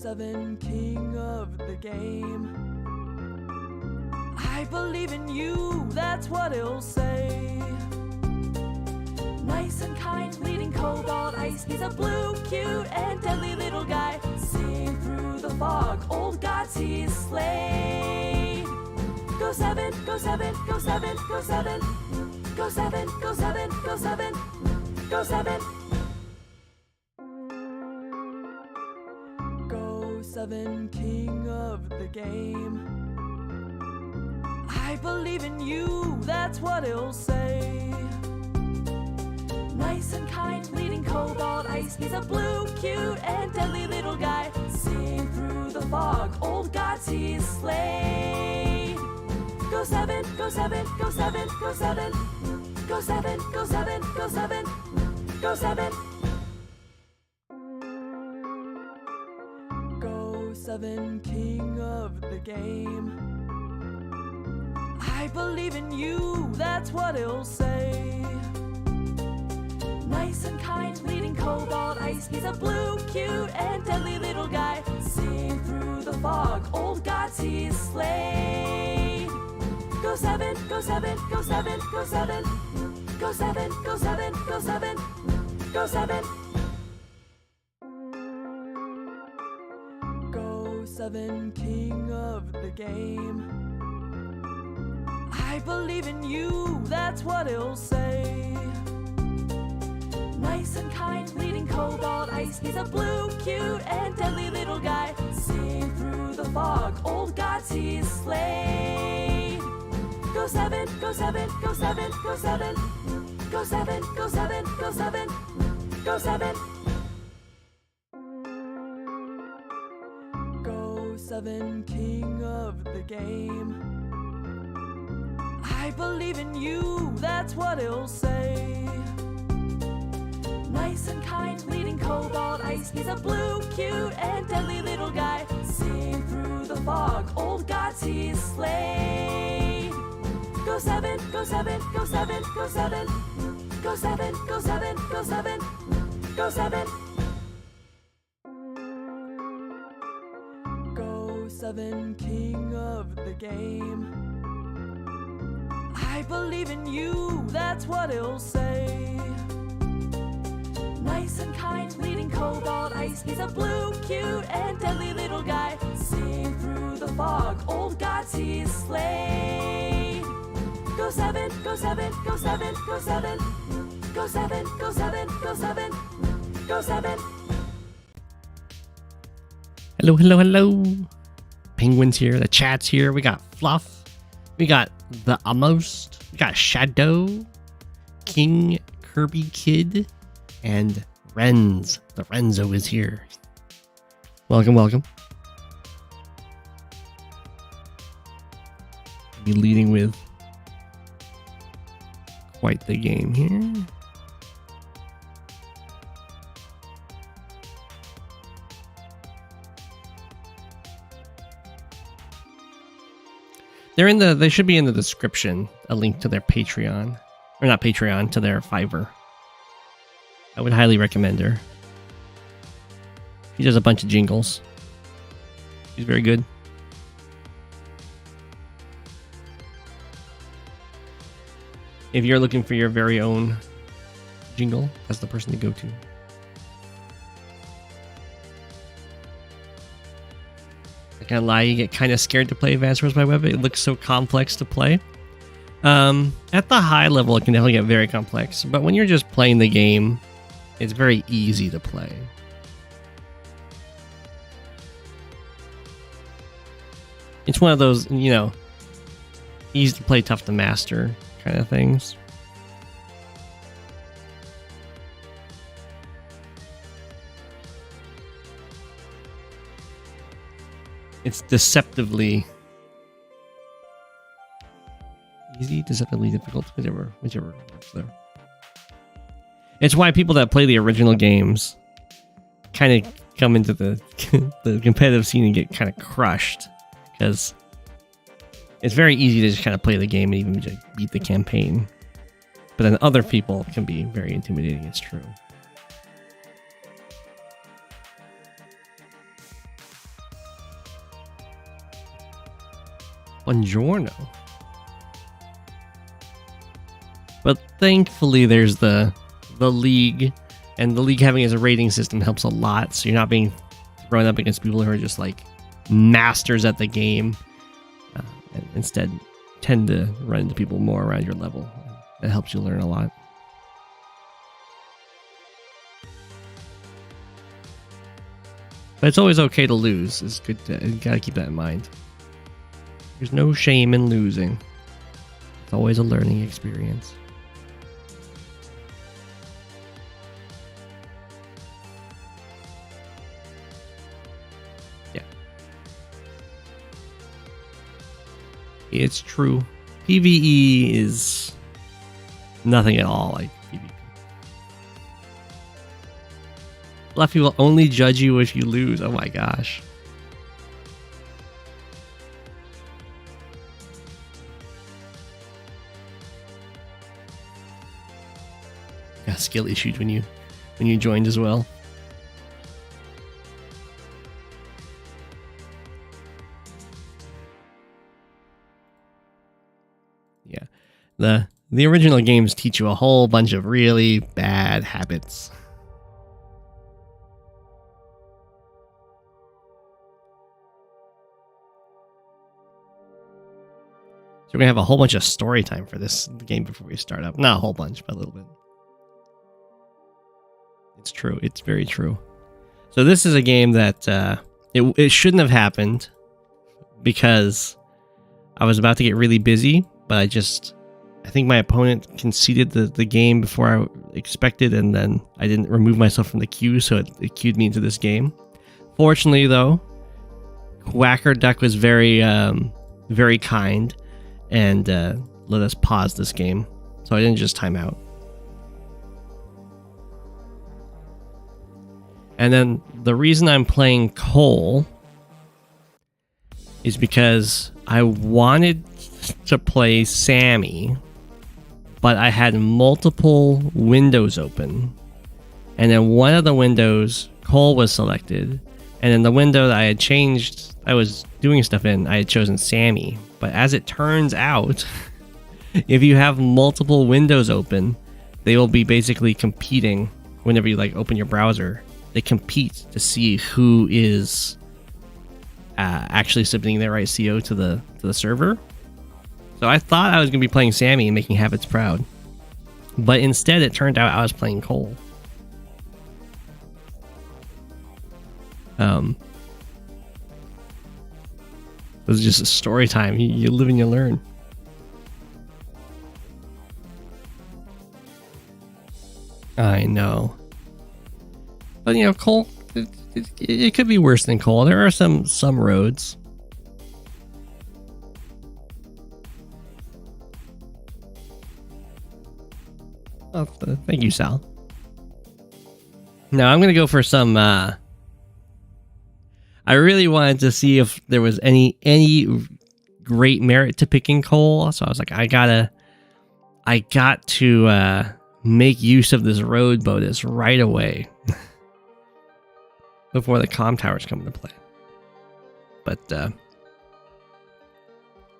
Go7 king of the game. I believe in you, that's what it'll say. Nice and kind, leading cobalt ice. He's a blue, cute, and deadly little guy. Seeing through the fog, old gods he's slayed. Go7, Go7, Go7, Go7. Go7, Go7, Go7, Go7. Go7 king of the game. I believe in you, that's what it'll say. Nice and kind, leading cobalt ice. He's a blue, cute, and deadly little guy. Seeing through the fog, old gods he's slayed. Go7, Go7, Go7, Go7. Go7, Go7, Go7, Go7. Go7 king of the game. I believe in you, that's what it'll say. Nice and kind, leading cobalt ice. He's a blue, cute, and deadly little guy. Seeing through the fog, old gods he's slayed. Go7, Go7, Go7, Go7. Go7, Go7, Go7, Go7. Go7 king of the game. I believe in you, that's what it'll say. Nice and kind, leading cobalt ice. He's a blue, cute, and deadly little guy. Seeing through the fog, old gods he's slayed. Go7, Go7, Go7, Go7. Go7, Go7, Go7, Go7. Go7 king of the game. I believe in you, that's what it'll say. Nice and kind, leading cobalt ice. He's a blue, cute, and deadly little guy. Seeing through the fog, old gods he's slayed. Go7, Go7, Go7, Go7. Go7, Go7, Go7, Go7. Go7 king of the game. I believe in you, that's what it'll say. Nice and kind, leading cobalt ice. He's a blue, cute, and deadly little guy. Seeing through the fog, old gods he's slayed. Go7, Go7, Go7, Go7. Go7, Go7, Go7, Go7. Hello, hello, hello. Penguin's here, the chat's here. We got Fluff. We got the Almost. We got Shadow. King Kirby Kid. And Renz. The Renzo is here. Welcome, welcome. I'll be leading with quite the game here. They should be in the description, a link to their Patreon. Or not Patreon, to their Fiverr. I would highly recommend her. She does a bunch of jingles. She's very good. If you're looking for your very own jingle, that's the person to go to. I can't lie, you get kind of scared to play Advanced Wars by Web. It looks so complex to play. At the high level, it can definitely get very complex. But when you're just playing the game, it's very easy to play. It's one of those, you know, easy to play, tough to master kind of things. It's deceptively easy, deceptively difficult, whichever works there. It's why people that play the original games kind of come into the the competitive scene and get kind of crushed, because it's very easy to just kind of play the game and even just beat the campaign. But then other people can be very intimidating, it's true. Buongiorno. But thankfully there's the league, and the league having as a rating system helps a lot, so you're not being thrown up against people who are just like masters at the game. And instead tend to run into people more around your level. It helps you learn a lot. But it's always okay to lose. It's good to, you gotta keep that in mind. There's no shame in losing. It's always a learning experience. Yeah. It's true. PvE is nothing at all like PvP. Fluffy will only judge you if you lose. Oh my gosh. Got skill issues when you joined as well. Yeah. The original games teach you a whole bunch of really bad habits. So we're going to have a whole bunch of story time for this game before we start up. Not a whole bunch, but a little bit. It's true. It's very true. So this is a game that it shouldn't have happened because I was about to get really busy, but I think my opponent conceded the game before I expected, and then I didn't remove myself from the queue, so it queued me into this game. Fortunately, though, Whacker Duck was very, very kind and let us pause this game, so I didn't just time out. And then the reason I'm playing Koal is because I wanted to play Sammy, but I had multiple windows open, and then one of the windows Koal was selected, and then the window that I had changed, I was doing stuff in, I had chosen Sammy. But as it turns out, if you have multiple windows open, they will be basically competing whenever you like open your browser. They compete to see who is actually submitting their right CO to the server. So I thought I was going to be playing Sammy and making Habits proud. But instead it turned out I was playing Koal. It was just a story time. You live and you learn. I know. But you know, Koal, it could be worse than Koal. There are some roads. Oh, thank you, Sal. Now I'm gonna go for some. I really wanted to see if there was any great merit to picking Koal, so I was like, I got to make use of this road bonus right away before the comm towers come into play. But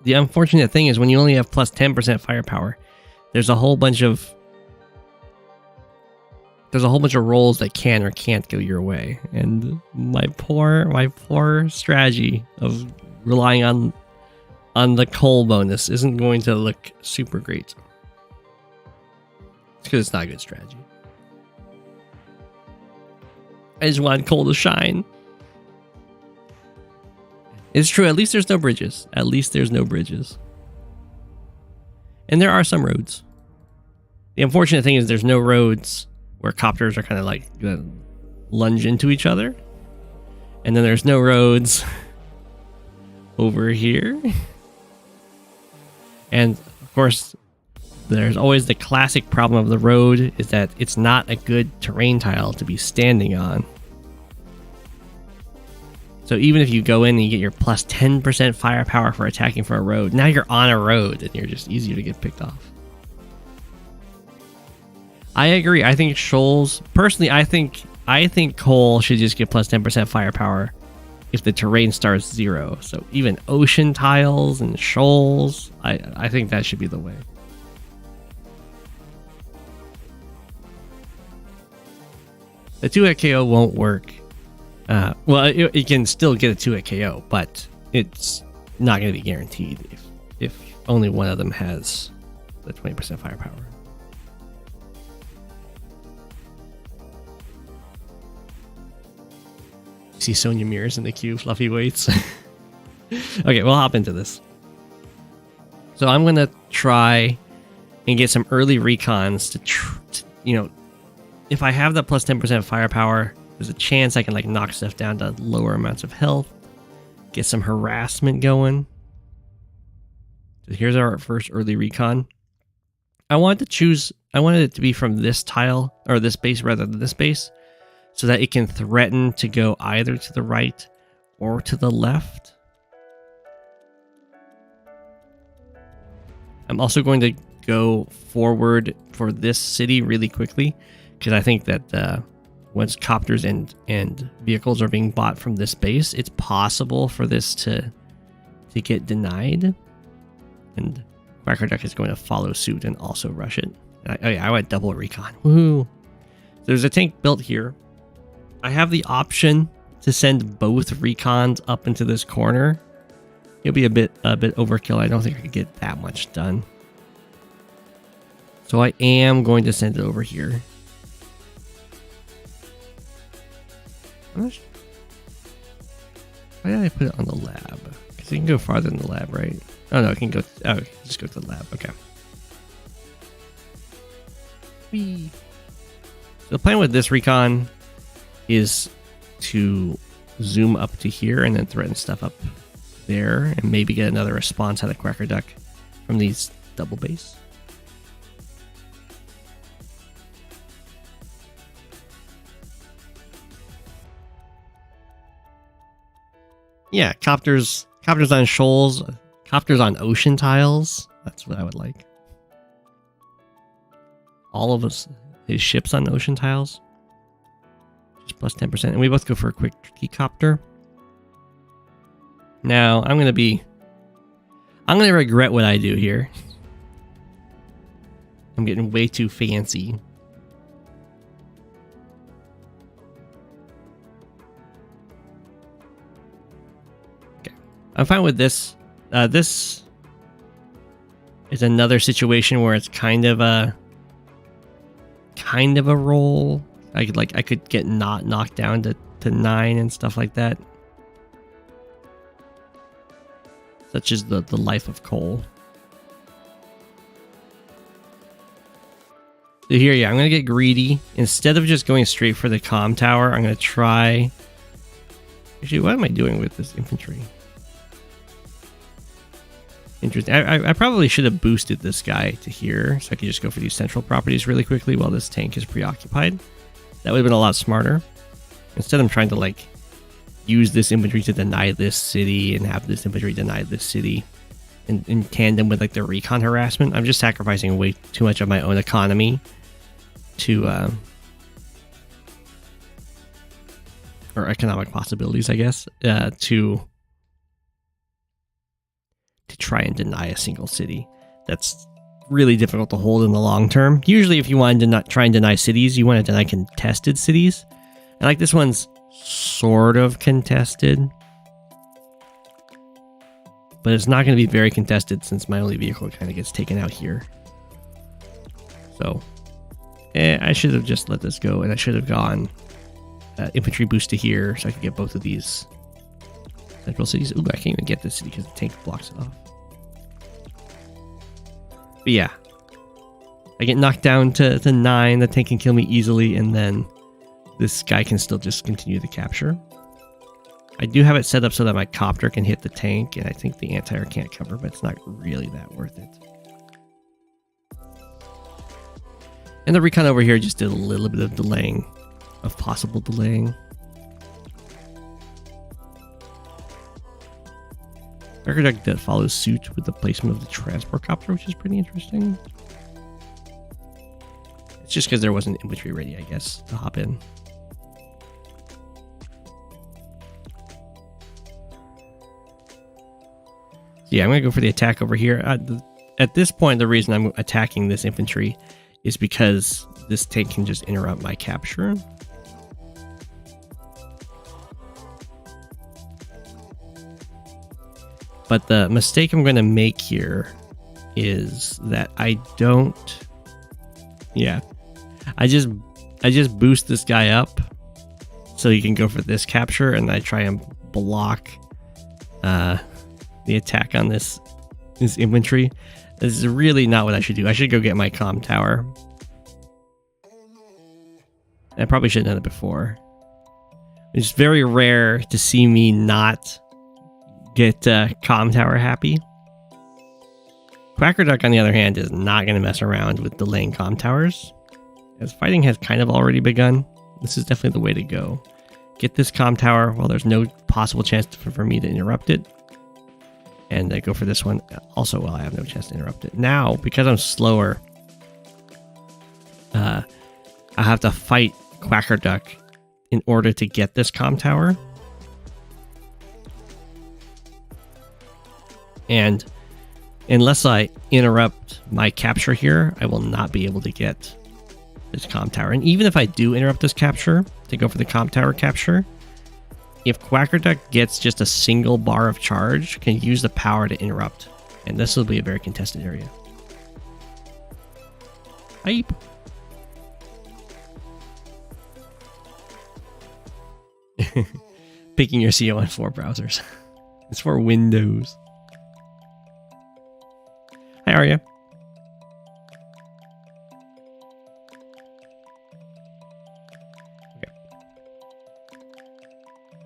the unfortunate thing is when you only have plus 10% firepower, there's a whole bunch of rolls that can or can't go your way, and my poor strategy of relying on the Koal bonus isn't going to look super great. It's because it's not a good strategy. I just wanted Koal to shine. It's true, at least there's no bridges. At least there's no bridges. And there are some roads. The unfortunate thing is there's no roads where copters are kind of like gonna lunge into each other. And then there's no roads over here. And of course, there's always the classic problem of the road is that it's not a good terrain tile to be standing on. So even if you go in and you get your plus 10% firepower for attacking for a road, now you're on a road and you're just easier to get picked off. I agree. I think Shoals, personally, I think Koal should just get plus 10% firepower if the terrain starts 0. So even ocean tiles and shoals, I think that should be the way. The 2-hit KO won't work. Well, it can still get a 2-hit KO, but it's not going to be guaranteed if only one of them has the 20% firepower. See Sonya Mears in the queue, Fluffy waits. Okay, we'll hop into this. So I'm going to try and get some early recons to you know, if I have that plus 10% firepower, there's a chance I can like knock stuff down to lower amounts of health, get some harassment going. So here's our first early recon. I wanted it to be from this tile, or this base rather than this base, so that it can threaten to go either to the right or to the left. I'm also going to go forward for this city really quickly, because I think that once copters and vehicles are being bought from this base, it's possible for this to get denied. And Quackerduck is going to follow suit and also rush it. I went double recon. Woohoo! There's a tank built here. I have the option to send both recons up into this corner. It'll be a bit overkill. I don't think I could get that much done. So I am going to send it over here. Why did I put it on the lab? Because it can go farther than the lab, right? Oh no, it can go. Oh, just go to the lab. Okay. Whee. So the plan with this recon is to zoom up to here and then threaten stuff up there, and maybe get another response out of Quackerduck from these double base. Yeah, copters on shoals, copters on ocean tiles. That's what I would like. All of us, his ships on ocean tiles. Just plus 10%. And we both go for a quick tricky copter. Now, I'm going to regret what I do here. I'm getting way too fancy. I'm fine with this. This is another situation where it's kind of a roll. I could get not knocked down to 9 and stuff like that. Such as the life of Koal. So here, yeah, I'm gonna get greedy. Instead of just going straight for the comm tower, I'm gonna try. Actually, what am I doing with this infantry? Interesting. I probably should have boosted this guy to here, so I could just go for these central properties really quickly while this tank is preoccupied. That would have been a lot smarter. Instead, I'm trying to like use this infantry to deny this city and have this infantry deny this city in tandem with like the recon harassment. I'm just sacrificing way too much of my own economy to or economic possibilities, I guess, to try and deny a single city. That's really difficult to hold in the long term. Usually if you want to try and deny cities, you want to deny contested cities. And like this one's sort of contested, but it's not going to be very contested since my only vehicle kind of gets taken out here. So I should have just let this go, and I should have gone infantry boost to here so I could get both of these central cities. Ooh, I can't even get this city because the tank blocks it off. But yeah, I get knocked down to 9, the tank can kill me easily, and then this guy can still just continue the capture. I do have it set up so that my copter can hit the tank, and I think the anti-air can't cover, but it's not really that worth it. And the recon over here just did a little bit of delaying, of possible delaying. Arcadepunk that follows suit with the placement of the transport copter, which is pretty interesting. It's just because there wasn't infantry ready, I guess, to hop in. yeah, I'm going to go for the attack over here. At this point, the reason I'm attacking this infantry is because this tank can just interrupt my capture. But the mistake I'm going to make here is that I don't... Yeah. I just boost this guy up so you can go for this capture, and I try and block the attack on this infantry. This is really not what I should do. I should go get my comm tower. I probably should have done it before. It's very rare to see me not get comm tower happy. Quacker Duck, on the other hand, is not going to mess around with delaying comm towers. As fighting has kind of already begun, this is definitely the way to go. Get this comm tower while there's no possible chance for me to interrupt it. And go for this one also while I have no chance to interrupt it. Now, because I'm slower, I have to fight Quacker Duck in order to get this comm tower. And unless I interrupt my capture here, I will not be able to get this comm tower. And even if I do interrupt this capture to go for the comm tower capture, if Quacker Duck gets just a single bar of charge, can use the power to interrupt. And this will be a very contested area. Hype. Picking your CO14 browsers. It's for Windows. Hi, how are you? Okay.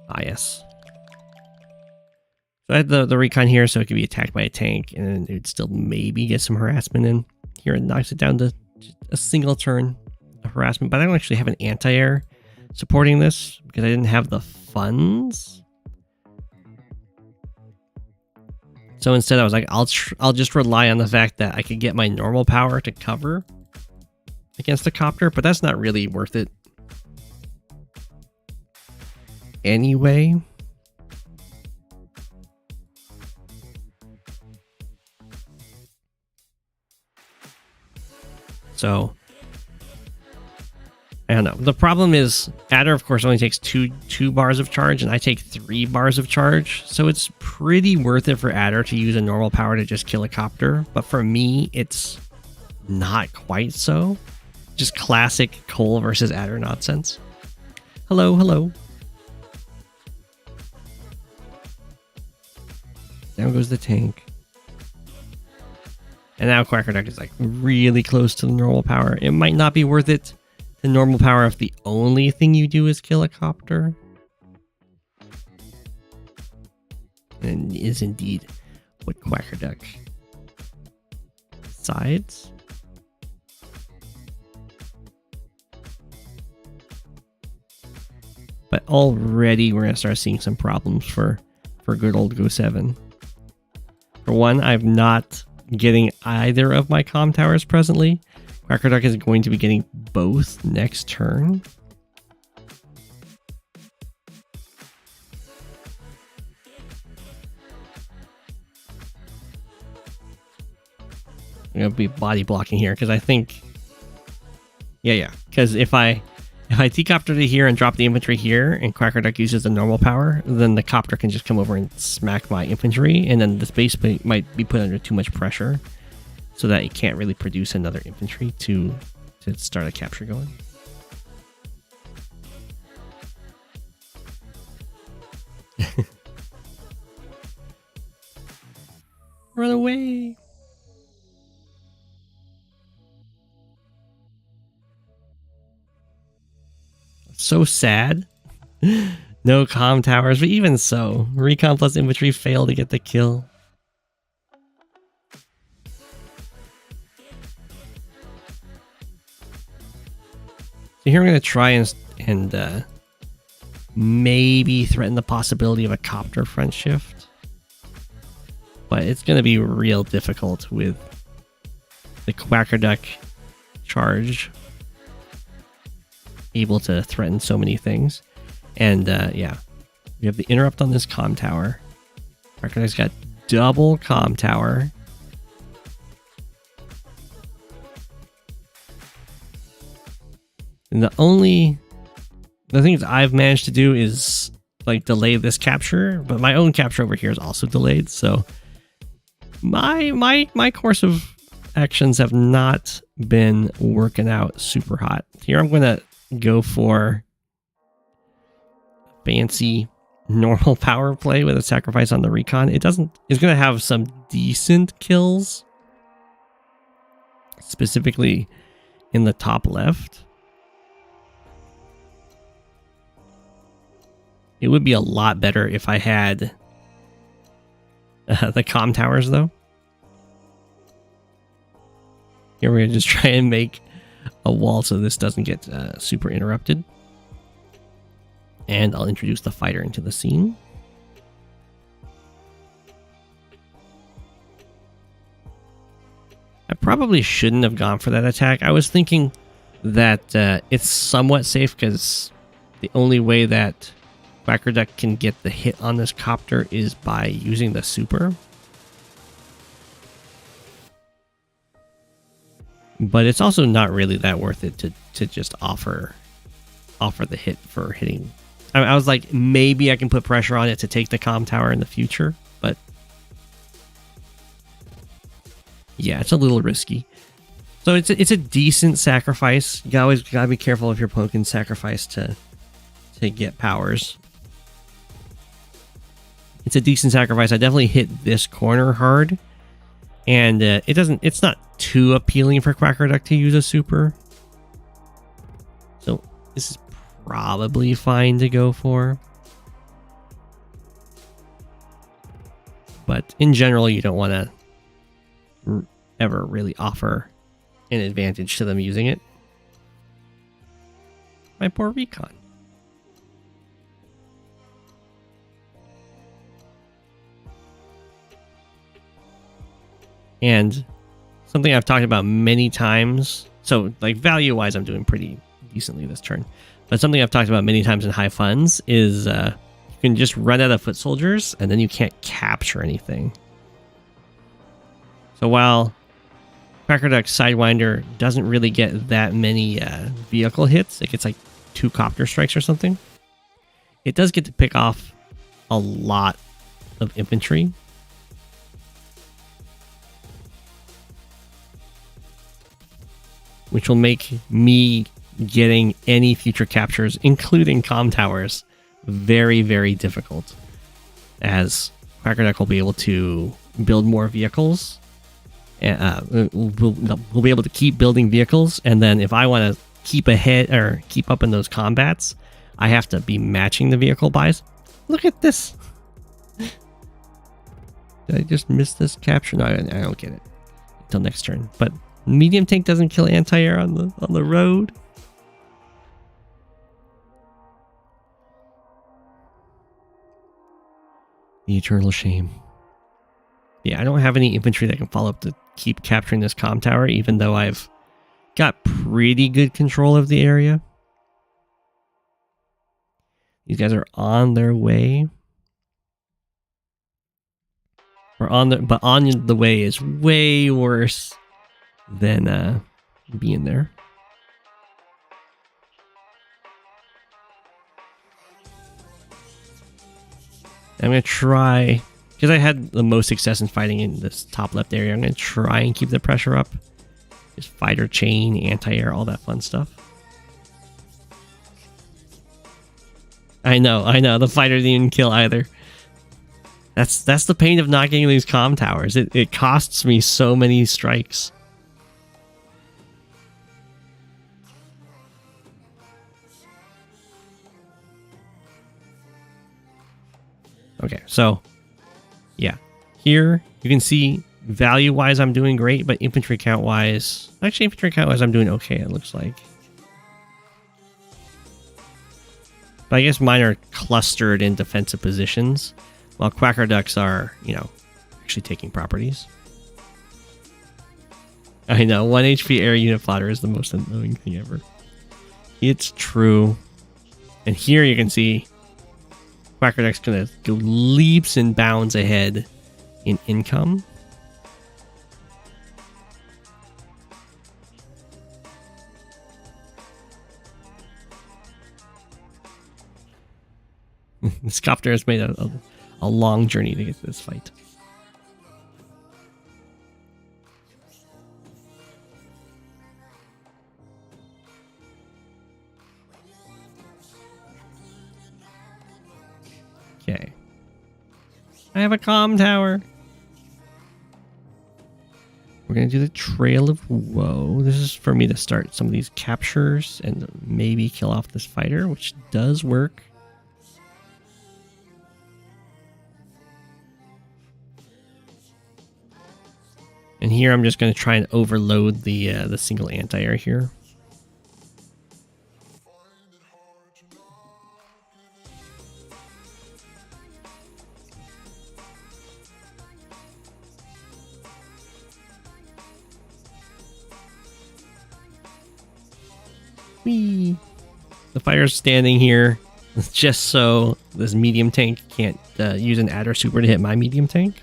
Ah, yes. So I had the recon here, so it could be attacked by a tank, and it would still maybe get some harassment in. Here it knocks it down to a single turn of harassment, but I don't actually have an anti-air supporting this because I didn't have the funds. So instead I was like, I'll just rely on the fact that I could get my normal power to cover against the copter, but that's not really worth it anyway. So I don't know. The problem is Adder, of course, only takes two bars of charge, and I take 3 bars of charge. So it's pretty worth it for Adder to use a normal power to just kill a copter. But for me, it's not quite so. Just classic Koal versus Adder nonsense. Hello, hello. Down goes the tank. And now Quacker Duck is like really close to the normal power. It might not be worth it. The normal power if the only thing you do is kill a copter. And is indeed what Quacker Duck decides. But already we're going to start seeing some problems for good old Go7. For one, I'm not getting either of my comm towers presently. Quacker Duck is going to be getting both next turn. I'm going to be body blocking here because I think... Yeah. Because if I T-copter to here and drop the infantry here and Quacker Duck uses the normal power, then the copter can just come over and smack my infantry, and then this base might be put under too much pressure so that it can't really produce another infantry to start a capture going. Run away! So sad. No comm towers, but even so, recon plus infantry fail to get the kill. So here I'm going to try and maybe threaten the possibility of a copter front shift. But it's going to be real difficult with the Quacker Duck charge able to threaten so many things. And yeah, we have the interrupt on this comm tower. Quacker Duck's got double comm tower. And the things I've managed to do is like delay this capture, but my own capture over here is also delayed. So my course of actions have not been working out super hot. Here I'm going to go for fancy normal power play with a sacrifice on the recon. It's going to have some decent kills, specifically in the top left. It would be a lot better if I had the comm towers, though. Here we're going to just try and make a wall so this doesn't get super interrupted. And I'll introduce the fighter into the scene. I probably shouldn't have gone for that attack. I was thinking that it's somewhat safe because the only way that Quackerduck can get the hit on this copter is by using the super. But it's also not really that worth it to just offer the hit for hitting. I was like, maybe I can put pressure on it to take the comm tower in the future, but yeah, it's a little risky. So it's a decent sacrifice. You always gotta be careful if you're poking sacrifice to get powers. It's a decent sacrifice. I definitely hit this corner hard, and it's not too appealing for Quackerduck to use a super. So this is probably fine to go for. But in general, you don't want to ever really offer an advantage to them using it. My poor recon. And something I've talked about many times, so like value-wise, I'm doing pretty decently this turn. But something I've talked about many times in high funds is you can just run out of foot soldiers, and then you can't capture anything. So while Quackerduck's Sidewinder doesn't really get that many vehicle hits, it gets like 2 copter strikes or something, it does get to pick off a lot of infantry. Which will make me getting any future captures, including comm towers, very, very difficult. As Quackerduck will be able to build more vehicles. We'll be able to keep building vehicles, and then if I want to keep ahead or keep up in those combats, I have to be matching the vehicle buys. Look at this! Did I just miss this capture? No, I don't get it until next turn. But medium tank doesn't kill anti-air on the road. The eternal shame. Yeah, I don't have any infantry that can follow up to keep capturing this comm tower, even though I've got pretty good control of the area. These guys are on their way. But on the way is way worse than being there. I'm going to try, because I had the most success in fighting in this top left area, I'm going to try and keep the pressure up. Just fighter chain, anti-air, all that fun stuff. I know, the fighter didn't even kill either. That's the pain of not getting these comm towers. It costs me so many strikes. Okay, so yeah, here you can see value-wise I'm doing great, but infantry count-wise, actually infantry count-wise I'm doing okay, it looks like. But I guess mine are clustered in defensive positions, while Quackerducks are, actually taking properties. I know, 1 HP air unit plotter is the most annoying thing ever. It's true. And here you can see Quackerduck's gonna go leaps and bounds ahead in income. This copter has made a long journey to get to this fight. Okay. I have a comm tower. We're going to do the Trail of Woe. This is for me to start some of these captures and maybe kill off this fighter, which does work. And here I'm just going to try and overload the single anti-air here. Whee! The fire's standing here just so this medium tank can't use an adder super to hit my medium tank.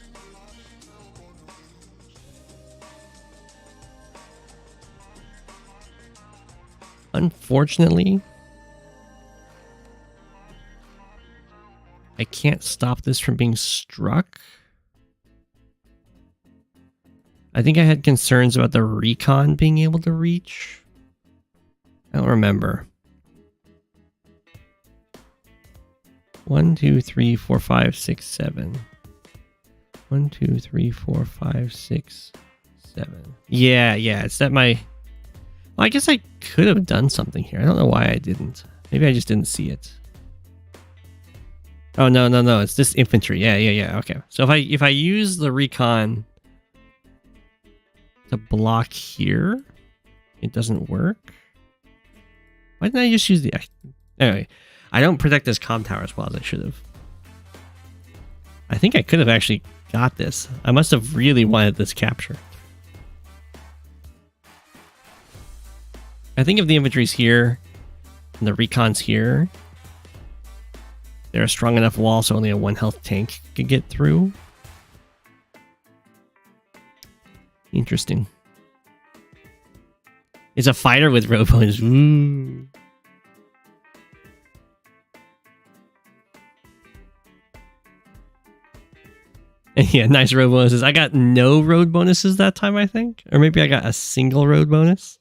Unfortunately, I can't stop this from being struck. I think I had concerns about the recon being able to reach. I don't remember. 1, 2, 3, 4, 5, 6, 7. 1, 2, 3, 4, 5, 6, 7. Yeah, it's that my... Well, I guess I could have done something here. I don't know why I didn't. Maybe I just didn't see it. Oh, no. It's this infantry. Yeah. Okay. So if I use the recon to block here, it doesn't work. Why didn't I just use the... Anyway, I don't protect this comm tower as well as I should have. I think I could have actually got this. I must have really wanted this capture. I think if the infantry's here and the recon's here, they're a strong enough wall so only a 1 health tank could get through. Interesting. It's a fighter with robos. Ooh. Yeah, nice road bonuses. I got no road bonuses that time, I think. Or maybe I got a single road bonus.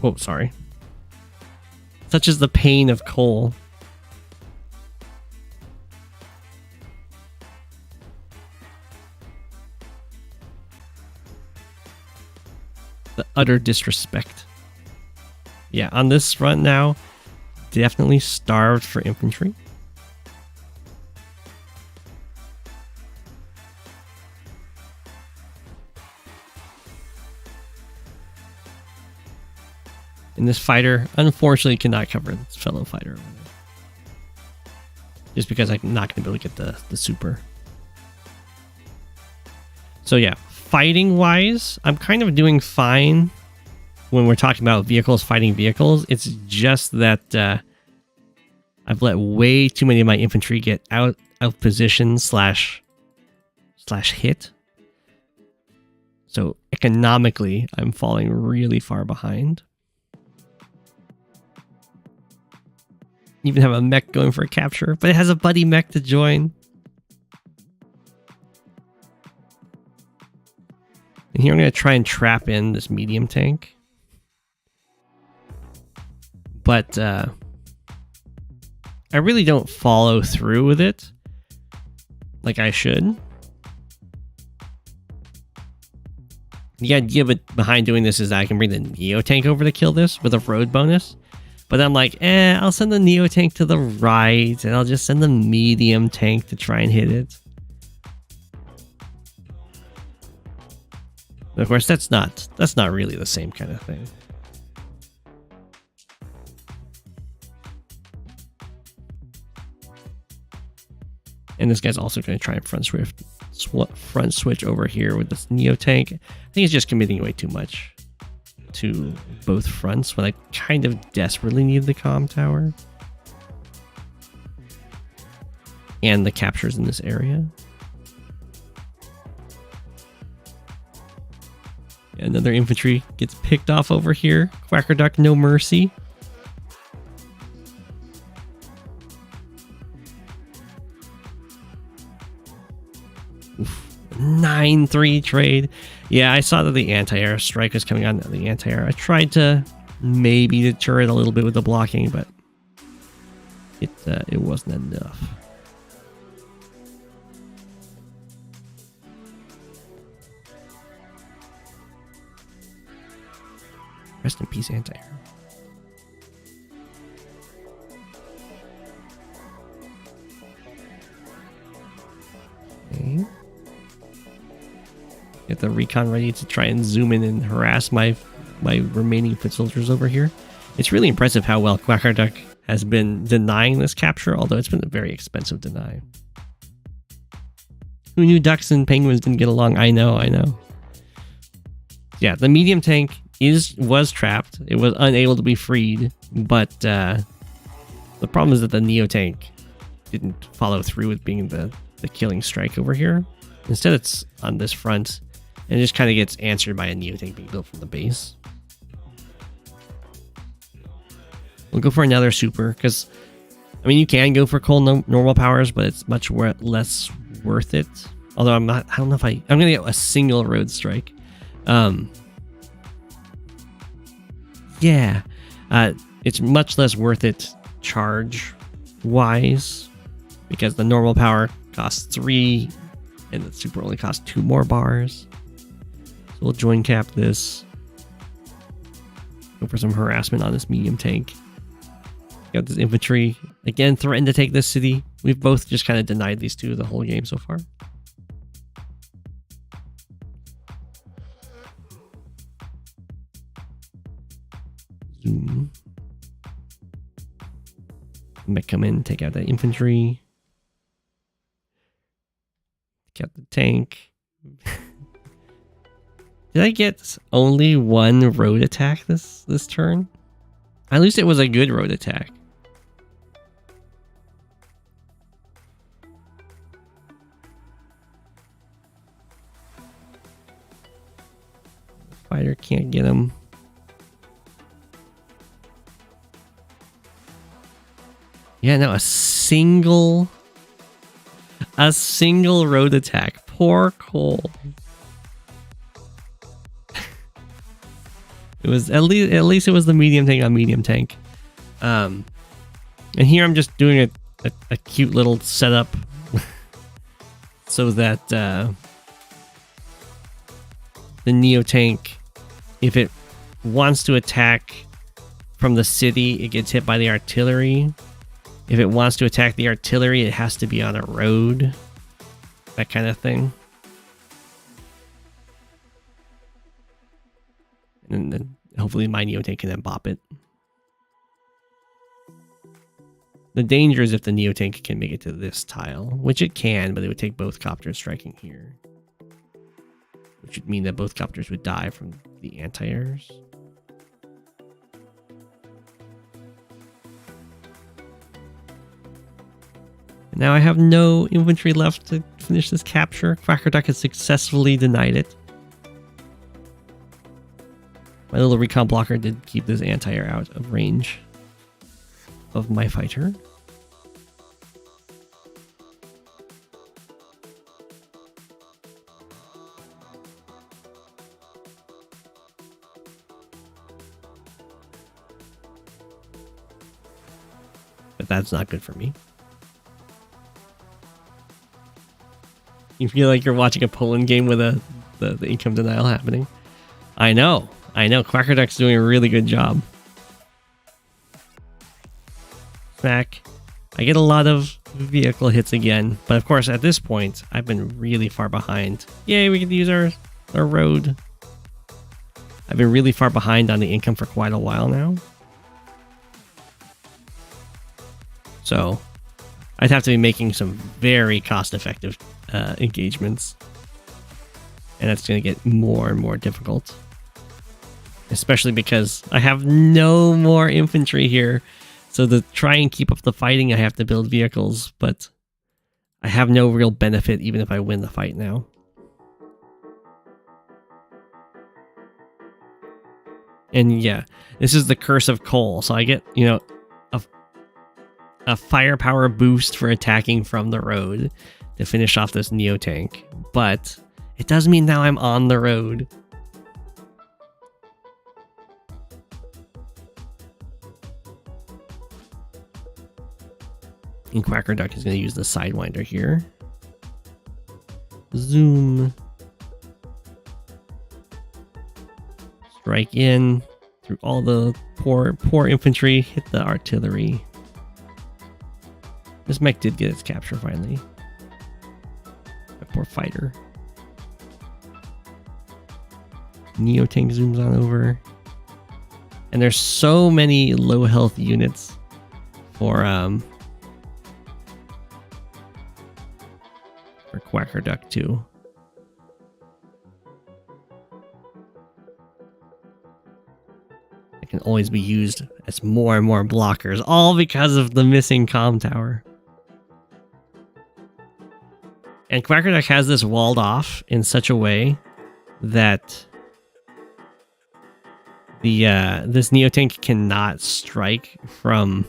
Oh, sorry. Such is the pain of Koal. The utter disrespect. Yeah, on this front now, definitely starved for infantry. And this fighter, unfortunately, cannot cover its fellow fighter over there. Just because I'm not going to be able to get the super. So yeah, fighting-wise, I'm kind of doing fine when we're talking about vehicles fighting vehicles. It's just that I've let way too many of my infantry get out of position slash hit. So economically, I'm falling really far behind. Even have a mech going for a capture, but it has a buddy mech to join. And here I'm going to try and trap in this medium tank. But I really don't follow through with it like I should. The idea behind doing this is that I can bring the Neo tank over to kill this with a road bonus. But I'm like, I'll send the Neo tank to the right, and I'll just send the medium tank to try and hit it. But of course, that's not really the same kind of thing. And this guy's also going to try and front switch over here with this Neo tank. I think he's just committing way too much to both fronts when I kind of desperately need the comm tower and the captures in this area. Another infantry gets picked off over here. Quacker Duck, no mercy. Oof. 9-3 trade. Yeah, I saw that the anti-air strike was coming on the anti-air. I tried to maybe deter it a little bit with the blocking, but it wasn't enough. Rest in peace, anti-air. Okay. Get the recon ready to try and zoom in and harass my remaining foot soldiers over here. It's really impressive how well Quacker Duck has been denying this capture, although it's been a very expensive deny. Who knew ducks and penguins didn't get along? I know. Yeah, the medium tank was trapped. It was unable to be freed, but the problem is that the Neo tank didn't follow through with being the killing strike over here. Instead, it's on this front, and it just kind of gets answered by a Neo tank being built from the base. We'll go for another super, because, I mean, you can go for Koal normal powers, but it's much less worth it. Although I don't know if I'm going to get a single road strike. Yeah, it's much less worth it charge-wise, because the normal power costs 3, and the super only costs 2 more bars. So we'll join cap this. Go for some harassment on this medium tank. Got this infantry. Again, threatened to take this city. We've both just kind of denied these two the whole game so far. Zoom. Might come in, take out that infantry. Take out the tank. Did I get only one road attack this turn? At least it was a good road attack. The fighter can't get him. Yeah, no, a single road attack. Poor Koal. It was at least it was the medium tank on medium tank. And here I'm just doing a cute little setup so that the Neo tank, if it wants to attack from the city, it gets hit by the artillery. If it wants to attack the artillery, it has to be on a road. That kind of thing. And then hopefully my Neo tank can then bop it. The danger is if the Neo tank can make it to this tile, which it can, but it would take both copters striking here. Which would mean that both copters would die from the anti-airs. And now I have no infantry left to finish this capture. Quacker Duck has successfully denied it. My little recon blocker did keep this anti-air out of range of my fighter. But that's not good for me. You feel like you're watching a Poland game with the income denial happening. I know. Quacker Duck's doing a really good job. Smack. I get a lot of vehicle hits again, but of course at this point I've been really far behind. Yay, we can use our road. I've been really far behind on the income for quite a while now. So I'd have to be making some very cost-effective engagements. And that's going to get more and more difficult. Especially because I have no more infantry here. So to try and keep up the fighting, I have to build vehicles. But I have no real benefit even if I win the fight now. And yeah, this is the curse of Koal. So I get, you know, a firepower boost for attacking from the road to finish off this Neo tank. But it does mean now I'm on the road. And Quacker Duck is going to use the Sidewinder here. Zoom. Strike in through all the poor infantry. Hit the artillery. This mech did get its capture finally. That poor fighter. Neo tank zooms on over. And there's so many low health units for Quacker Duck too. It can always be used as more and more blockers, all because of the missing comm tower. And Quacker Duck has this walled off in such a way that the this Neo tank cannot strike from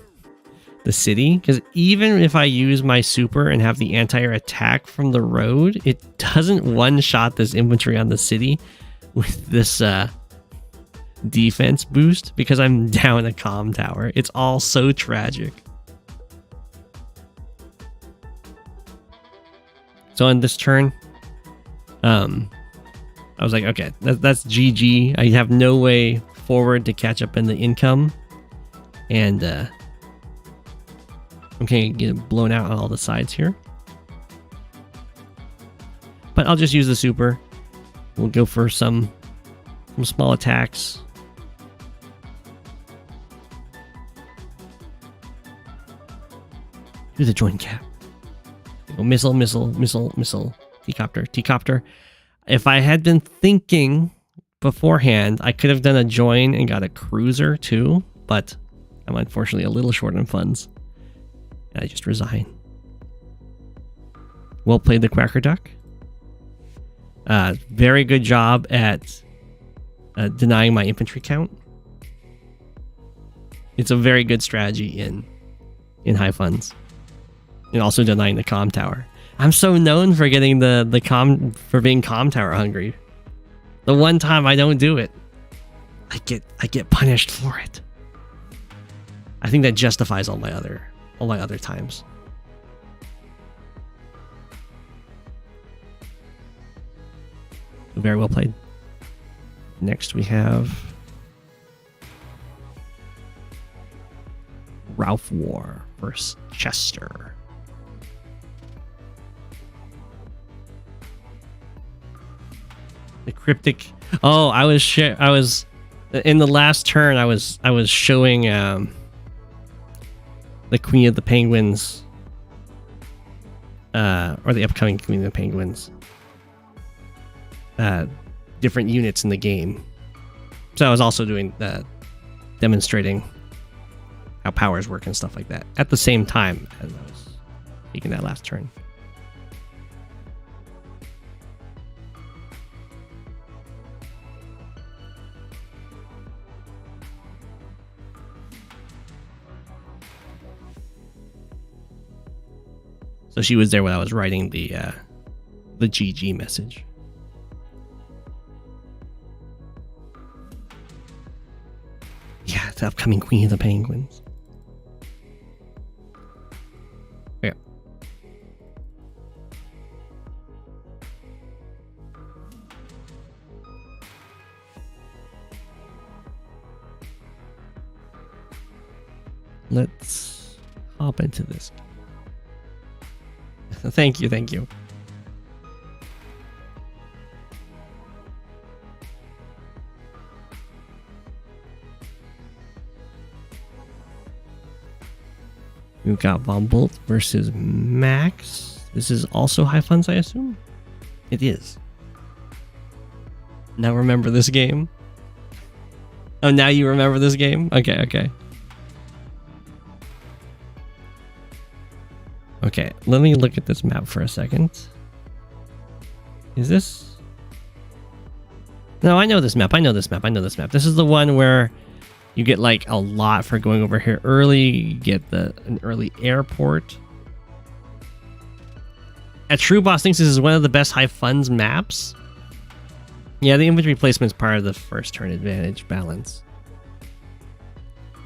the city, because even if I use my super and have the anti-air attack from the road, it doesn't one-shot this infantry on the city with this defense boost because I'm down a comm tower. It's all so tragic. So on this turn, I was like, okay, that's GG. I have no way forward to catch up in the income, and okay, get blown out on all the sides here. But I'll just use the super. We'll go for some small attacks. Do the joint cap. Go missile, missile, missile, missile. T-copter, T-copter. If I had been thinking beforehand, I could have done a join and got a cruiser too, but I'm unfortunately a little short on funds. I just resign. Well played, the Quacker Duck. Very good job at denying my infantry count. It's a very good strategy in high funds, and also denying the comm tower. I'm so known for getting the being comm tower hungry. The one time I don't do it, I get punished for it. I think that justifies all my other times. Very well played. Next we have raufwor versus Chester. The cryptic. Oh, I was in the last turn. I was showing the Queen of the Penguins, or the upcoming Queen of the Penguins, different units in the game. So I was also doing demonstrating how powers work and stuff like that at the same time as I was taking that last turn. So she was there when I was writing the GG message. Yeah, the upcoming Queen of the Penguins. Yeah. Let's hop into this. Thank you, thank you. We've got Von Bolt versus Max. This is also high funds, I assume? It is. Now remember this game? Oh, now you remember this game? Okay, okay. Okay, let me look at this map for a second. Is this... No, I know this map. I know this map. I know this map. This is the one where you get like a lot for going over here early. You get an early airport. A True Boss thinks this is one of the best high funds maps. Yeah, the infantry placement is part of the first turn advantage balance.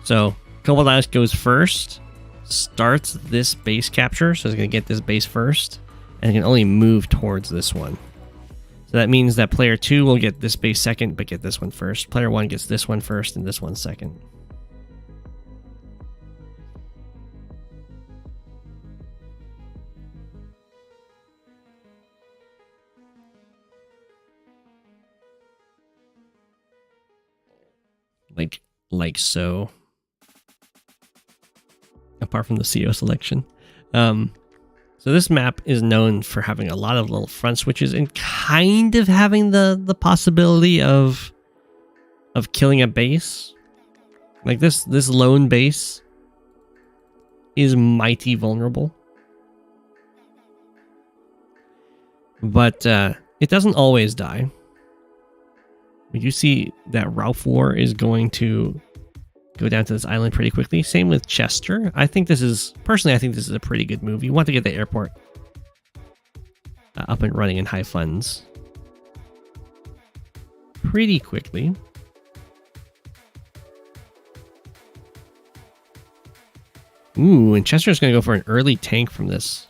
So Koal goes first, starts this base capture, so it's going to get this base first, and it can only move towards this one. So that means that player 2 will get this base second, but get this one first. Player 1 gets this one first and this one second. Like so. Apart from the CO selection. So this map is known for having a lot of little front switches and kind of having the possibility of killing a base. Like this lone base is mighty vulnerable. But it doesn't always die. You see that raufwor is going to go down to this island pretty quickly. Same with Chester. I think this is a pretty good move. You want to get the airport up and running in high funds pretty quickly. Ooh, and Chester's going to go for an early tank from this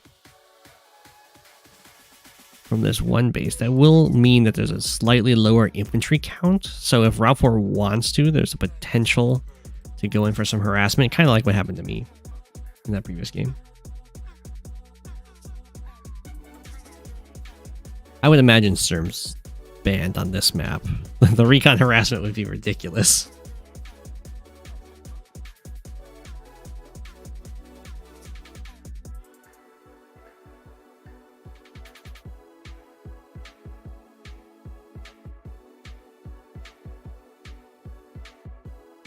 one base. That will mean that there's a slightly lower infantry count. So if raufwor wants to, there's a potential to go in for some harassment, kind of like what happened to me in that previous game. I would imagine Sturm's banned on this map. The recon harassment would be ridiculous.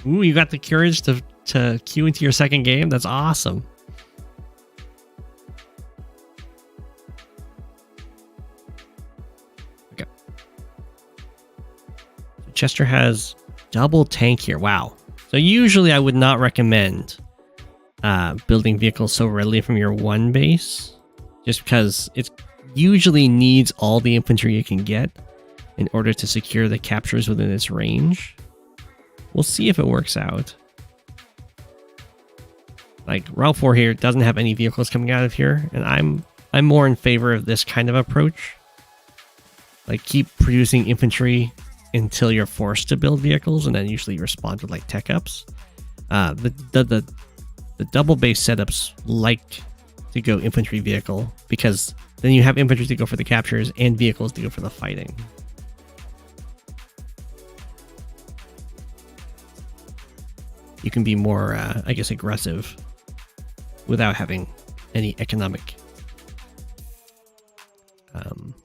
Ooh, you got the courage to queue into your second game? That's awesome. Okay. Chester has double tank here. Wow. So usually I would not recommend building vehicles so readily from your one base, just because it usually needs all the infantry you can get in order to secure the captures within its range. We'll see if it works out. Like raufwor here doesn't have any vehicles coming out of here, and I'm more in favor of this kind of approach. Like keep producing infantry until you're forced to build vehicles, and then usually respond with like tech ups. The double base setups like to go infantry vehicle, because then you have infantry to go for the captures and vehicles to go for the fighting. You can be more, I guess, aggressive without having any economic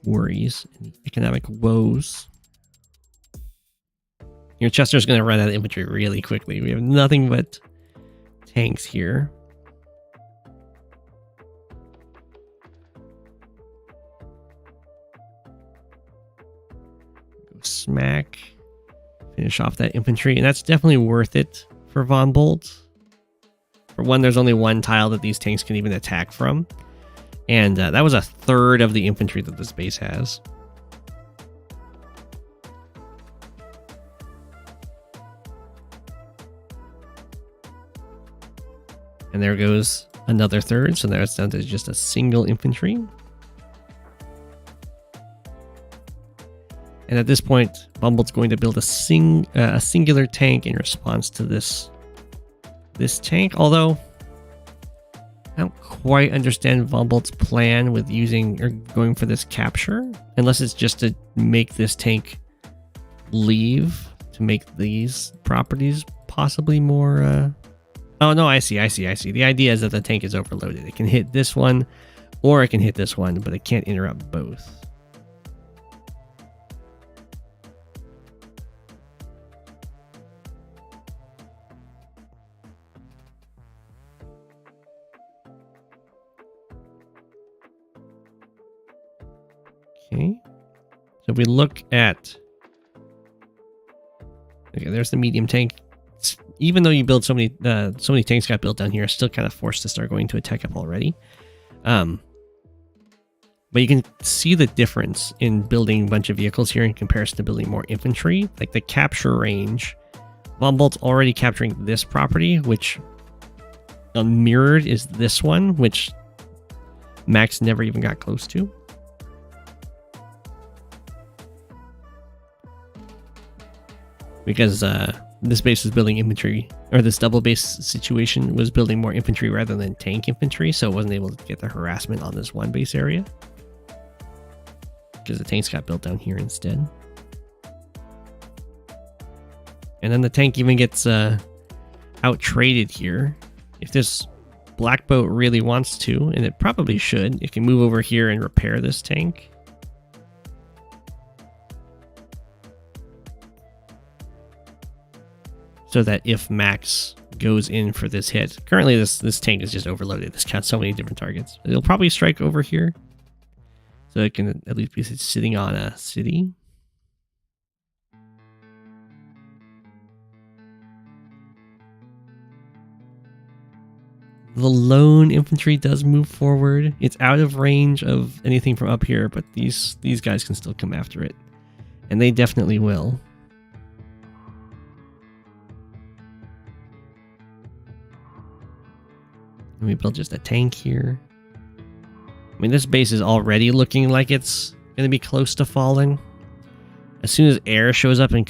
worries, any economic woes. Your Chester's going to run out of infantry really quickly. We have nothing but tanks here. Go smack. Finish off that infantry, and that's definitely worth it for Von Bolt. For one, there's only one tile that these tanks can even attack from, and that was a third of the infantry that this base has. And there goes another third, so now it's down to just a single infantry. And at this point, Bumble's going to build a singular tank in response to this tank. Although, I don't quite understand Bumble's plan with using or going for this capture. Unless it's just to make this tank leave to make these properties possibly more... Oh, no, I see. The idea is that the tank is overloaded. It can hit this one, or it can hit this one, but it can't interrupt both. Okay, so if we look at Okay, there's the medium tank. Even though you build so many tanks got built down here, still kind of forced to start going to a tech up already. But you can see the difference in building a bunch of vehicles here in comparison to building more infantry. Like the capture range, Von Bolt's already capturing this property, which mirrored is this one, which Max never even got close to. Because this base was building infantry, or this double base situation was building more infantry rather than tank infantry, so it wasn't able to get the harassment on this one base area. Because the tanks got built down here instead. And then the tank even gets out-traded here. If this black boat really wants to, and it probably should, it can move over here and repair this tank. So that if Max goes in for this hit, currently this tank is just overloaded. This counts so many different targets. It'll probably strike over here. So it can at least be sitting on a city. The lone infantry does move forward. It's out of range of anything from up here, but these guys can still come after it. And they definitely will. And we build just a tank here. I mean, this base is already looking like it's going to be close to falling. As soon as air shows up in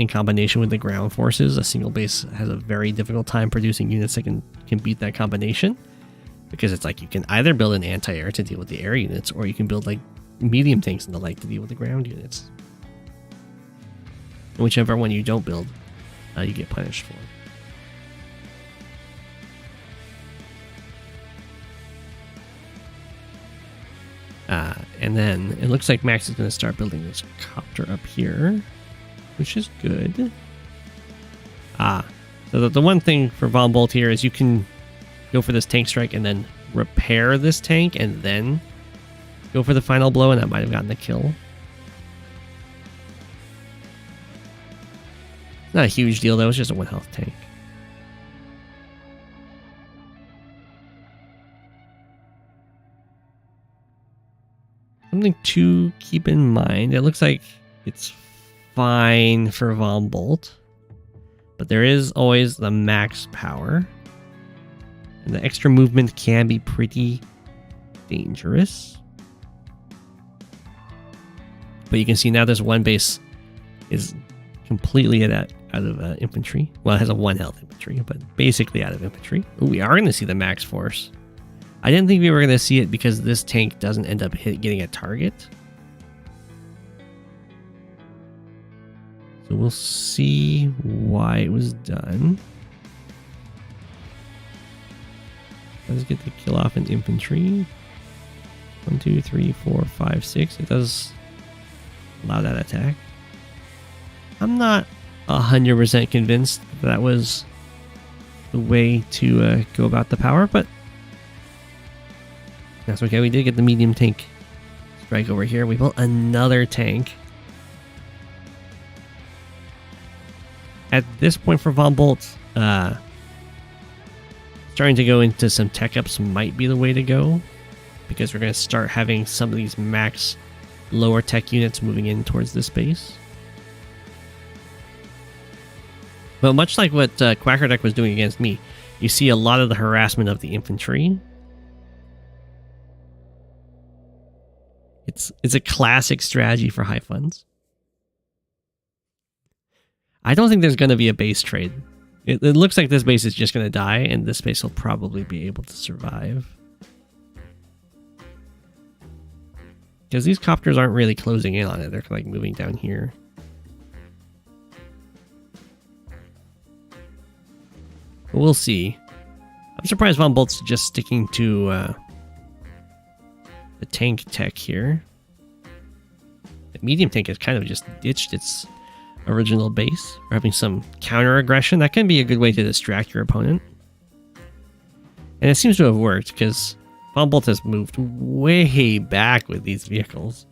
combination with the ground forces, a single base has a very difficult time producing units that can beat that combination. Because it's like you can either build an anti-air to deal with the air units, or you can build like medium tanks and the like to deal with the ground units. And whichever one you don't build, you get punished for. And then it looks like Max is going to start building this copter up here, which is good. So the one thing for Von Bolt here is you can go for this tank strike and then repair this tank and then go for the final blow, and that might have gotten the kill. Not a huge deal though, it's just a 1 health tank. Something to keep in mind, it looks like it's fine for Von Bolt, but there is always the max power, and the extra movement can be pretty dangerous. But you can see now this one base is completely out of infantry. Well, it has a 1 health infantry, but basically out of infantry. Ooh, we are going to see the max force. I didn't think we were going to see it because this tank doesn't end up getting a target. So we'll see why it was done. Let's get the kill off in infantry. 1, 2, 3, 4, 5, 6. It does allow that attack. I'm not 100% convinced that was the way to go about the power, but that's okay. We did get the medium tank strike over here. We built another tank. At this point for Von Bolt, starting to go into some tech ups might be the way to go, because we're going to start having some of these max lower tech units moving in towards this base. But much like what Quackerdeck was doing against me, you see a lot of the harassment of the infantry. It's a classic strategy for high funds. I don't think there's going to be a base trade. It looks like this base is just going to die, and this base will probably be able to survive. Because these copters aren't really closing in on it. They're like moving down here. But we'll see. I'm surprised Von Bolt's just sticking to the tank tech here. The medium tank has kind of just ditched its original base. We're having some counter aggression. That can be a good way to distract your opponent. And it seems to have worked, because Von Bolt has moved way back with these vehicles.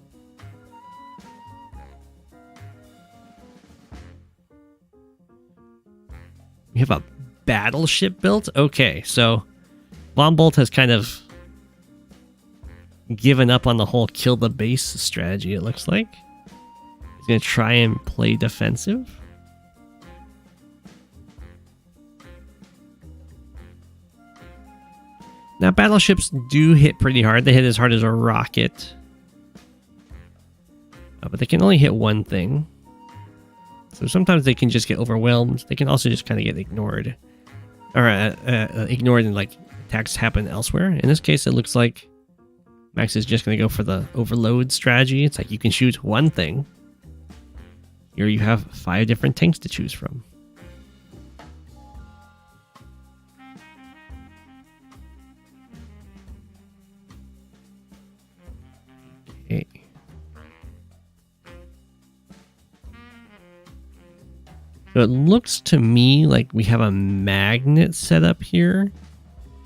We have a battleship built? Okay, so Von Bolt has kind of given up on the whole kill the base strategy, it looks like. He's going to try and play defensive. Now, battleships do hit pretty hard. They hit as hard as a rocket. But they can only hit one thing. So sometimes they can just get overwhelmed. They can also just kind of get ignored. Or ignored and like attacks happen elsewhere. In this case, it looks like Max is just going to go for the overload strategy. It's like you can shoot one thing. Here you have 5 different tanks to choose from. Okay. So it looks to me like we have a magnet set up here.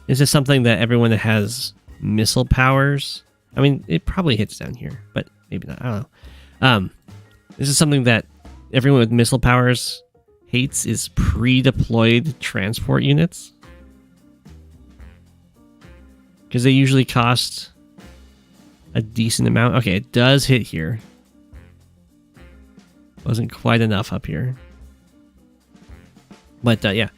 Is this something that everyone that has missile powers? I mean, it probably hits down here, but maybe not. I don't know. This is something that everyone with missile powers hates, is pre-deployed transport units. Because they usually cost a decent amount. Okay, it does hit here. Wasn't quite enough up here. But yeah,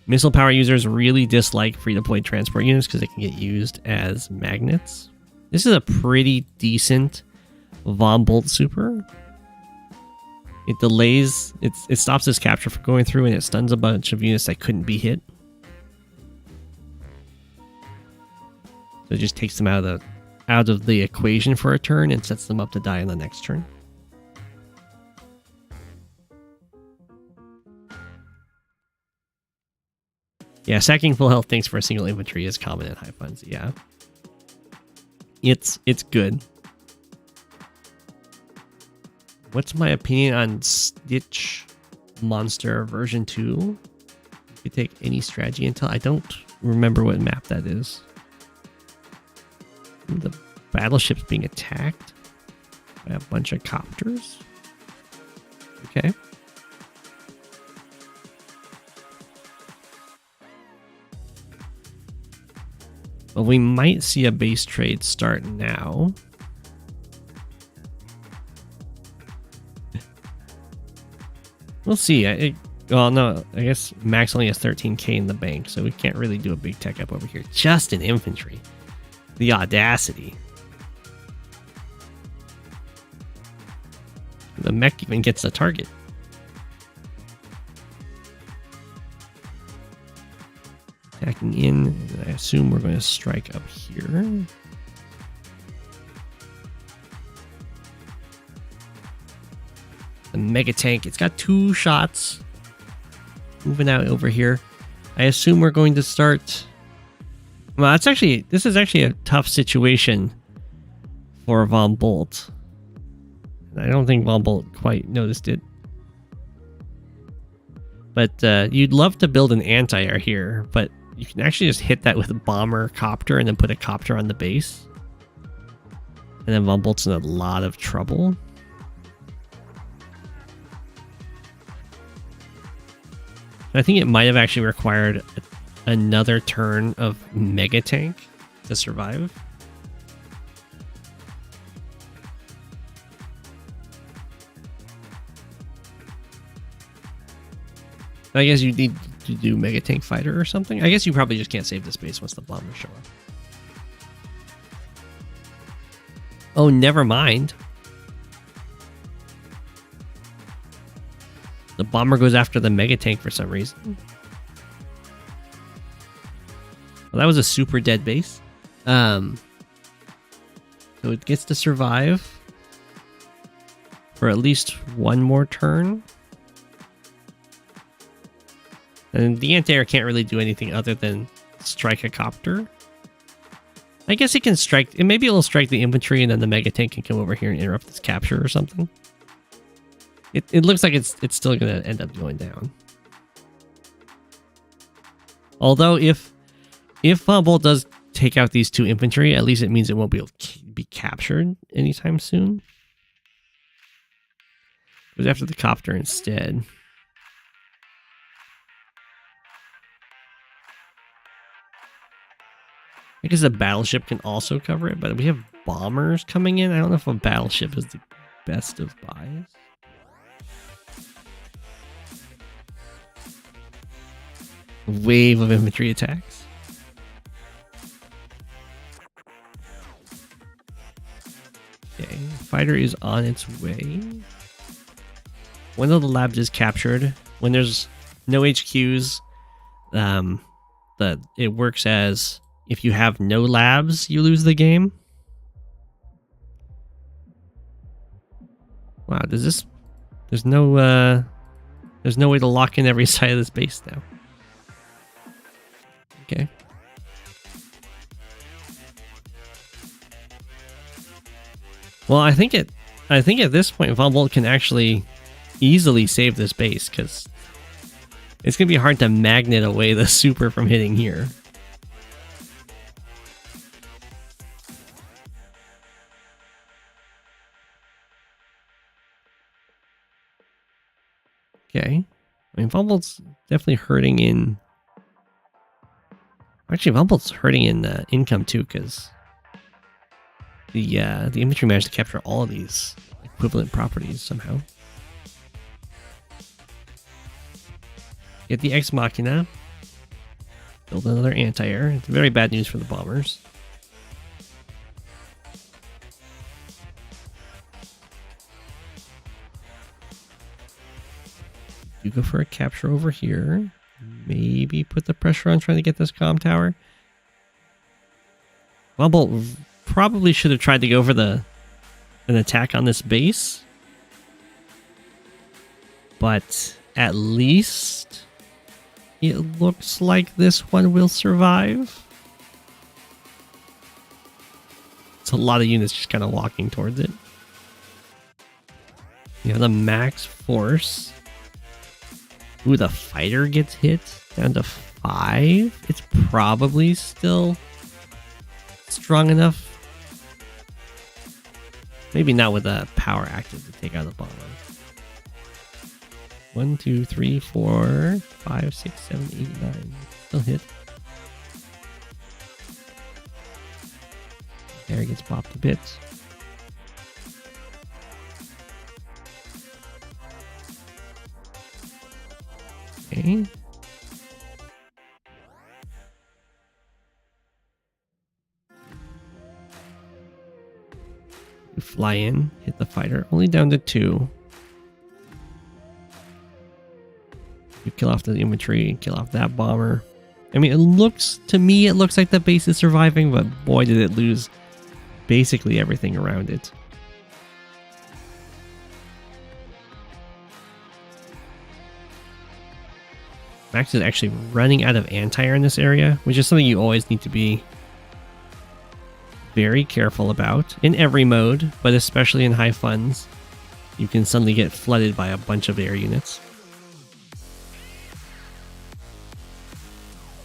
missile power users really dislike pre-deployed transport units because they can get used as magnets. This is a pretty decent Von Bolt super. It delays, it stops this capture from going through, and it stuns a bunch of units that couldn't be hit. So it just takes them out of the equation for a turn and sets them up to die on the next turn. Yeah, sacking full health tanks for a single infantry is common in high funds. Yeah, it's good. What's my opinion on Stitch Monster version 2? You could take any strategy until I don't remember what map that is. The battleship's being attacked by a bunch of copters. Okay. Well, we might see a base trade start now. We'll see. Well, no, I guess Max only has 13k in the bank, so we can't really do a big tech up over here. Just in infantry. The audacity. The mech even gets the target. Attacking in, and I assume we're going to strike up here. The mega tank, it's got 2 shots. Moving out over here. I assume we're going to start. Well, this is actually a tough situation for Von Bolt. I don't think Von Bolt quite noticed it. But you'd love to build an anti-air here, but you can actually just hit that with a bomber copter and then put a copter on the base. And then Von Bolt's in a lot of trouble. I think it might have actually required another turn of Mega Tank to survive. I guess you need to do Mega Tank Fighter or something. I guess you probably just can't save the space once the bombers show up. Oh, never mind. The bomber goes after the Mega Tank for some reason. Well, that was a super dead base. So it gets to survive for at least one more turn. And the anti-air can't really do anything other than strike a copter. I guess it can strike, and maybe it'll strike the infantry, and then the Mega Tank can come over here and interrupt this capture or something. It looks like it's still going to end up going down. Although if Von Bolt does take out these 2 infantry, at least it means it won't be able to be captured anytime soon. Goes after the copter instead. I guess a battleship can also cover it, but we have bombers coming in. I don't know if a battleship is the best of buys. Wave of infantry attacks. Okay, fighter is on its way. One of the labs is captured. When there's no HQs, it works as if you have no labs, you lose the game. Wow, there's no way to lock in every side of this base now. Okay. Well, I think at this point, Von Bolt can actually easily save this base because it's gonna be hard to magnet away the super from hitting here. Okay, I mean Von Bolt's definitely hurting in. Actually, Von Bolt's hurting in income too, because the infantry managed to capture all of these equivalent properties somehow. Get the Ex Machina. Build another anti-air. It's very bad news for the bombers. You go for a capture over here. Maybe put the pressure on trying to get this comm tower. Von Bolt probably should have tried to go for an attack on this base. But at least it looks like this one will survive. It's a lot of units just kind of walking towards it. You have the max force. Ooh, the fighter gets hit down to 5. It's probably still strong enough. Maybe not with the power active to take out the bomber. 1, 2, 3, 4, 5, 6, 7, 8, 9. Still hit. There, gets popped to bits. Okay. You fly in, hit the fighter, only down to 2. You kill off the infantry, kill off that bomber. I mean, it looks like the base is surviving, but boy, did it lose basically everything around it. Max is actually running out of anti-air in this area, which is something you always need to be very careful about in every mode, but especially in high funds. You can suddenly get flooded by a bunch of air units.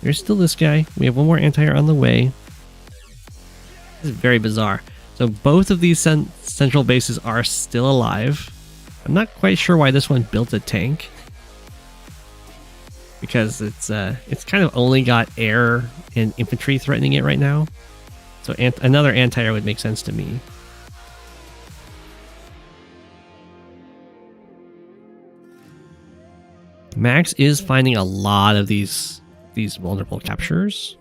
There's still this guy. We have one more anti-air on the way. This is very bizarre. So both of these central bases are still alive. I'm not quite sure why this one built a tank, because it's kind of only got air and infantry threatening it right now. So another anti-air would make sense to me. Max is finding a lot of these vulnerable captures.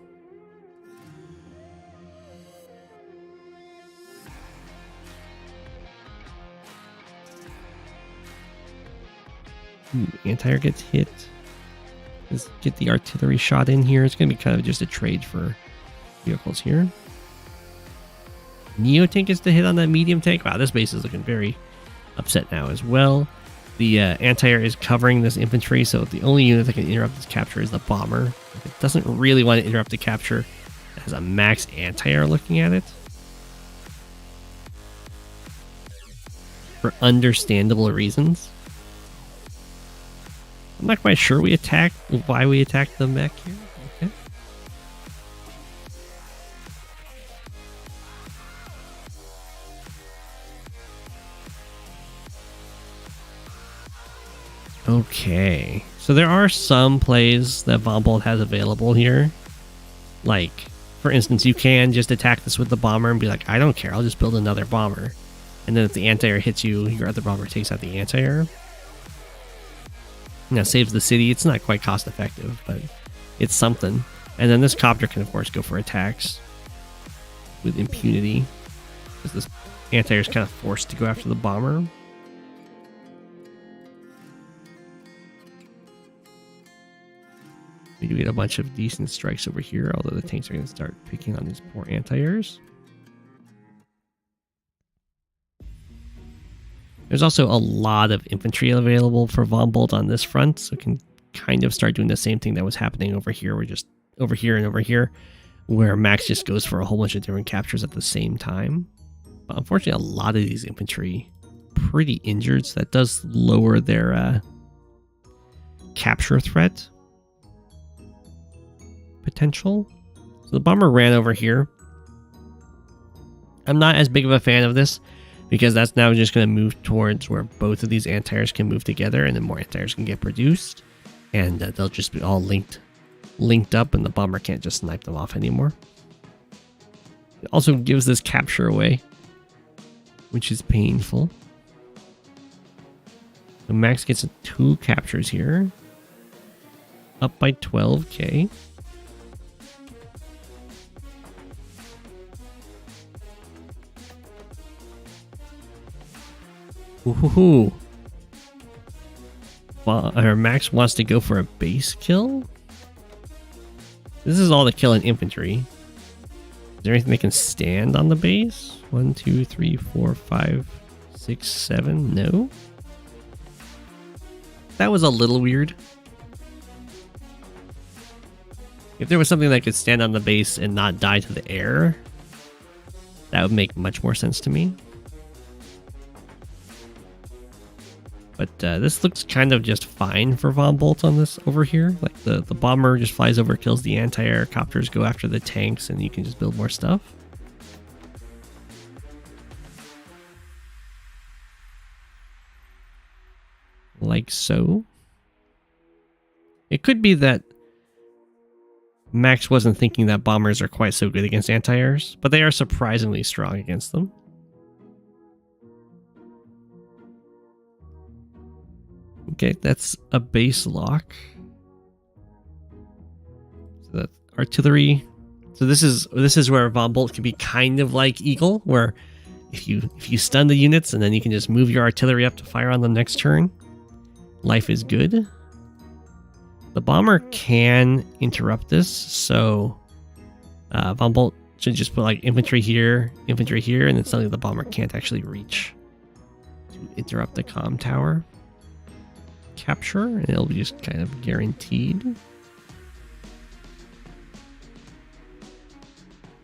Anti-air gets hit. Let's get the artillery shot in here. It's going to be kind of just a trade for vehicles here. Neo tank gets to hit on that medium tank. Wow, this base is looking very upset now as well. The anti-air is covering this infantry, so the only unit that can interrupt this capture is the bomber. If it doesn't really want to interrupt the capture, it has a max anti-air looking at it. For understandable reasons. I'm not quite sure why we attacked the mech here. Okay. Okay, so there are some plays that Von Bolt has available here, like For instance, you can just attack this with the bomber and be like, I don't care, I'll just build another bomber. And then if the anti-air hits you, your other bomber takes out the anti-air. Now, saves the city. It's not quite cost effective, but it's something. And then this copter can, of course, go for attacks with impunity, because this anti-air is kind of forced to go after the bomber. We do get a bunch of decent strikes over here, although the tanks are going to start picking on these poor anti-airs. There's also a lot of infantry available for Von Bolt on this front, so it can kind of start doing the same thing that was happening over here. We're just over here and over here, where Max just goes for a whole bunch of different captures at the same time. But unfortunately, a lot of these infantry pretty injured, so that does lower their capture threat potential. So the bomber ran over here. I'm not as big of a fan of this, because that's now just going to move towards where both of these anti-airs can move together, and then more anti-airs can get produced, and they'll just be all linked up, and the bomber can't just snipe them off anymore. It also gives this capture away, which is painful. So Max gets 2 captures here, up by 12k. Ooh. Max wants to go for a base kill. This is all the kill in infantry. Is there anything they can stand on the base? 1, 2, 3, 4, 5, 6, 7. No. That was a little weird. If there was something that could stand on the base and not die to the air, that would make much more sense to me. But this looks kind of just fine for Von Bolt on this over here. Like the bomber just flies over, kills the anti-air, copters go after the tanks, and you can just build more stuff. Like so. It could be that Max wasn't thinking that bombers are quite so good against anti-airs, but they are surprisingly strong against them. Okay, that's a base lock. So that's artillery. So this is where Von Bolt can be kind of like Eagle, where if you stun the units and then you can just move your artillery up to fire on them next turn, life is good. The bomber can interrupt this, so Von Bolt should just put like infantry here, and then suddenly the bomber can't actually reach to interrupt the comm tower capture, and it'll be just kind of guaranteed.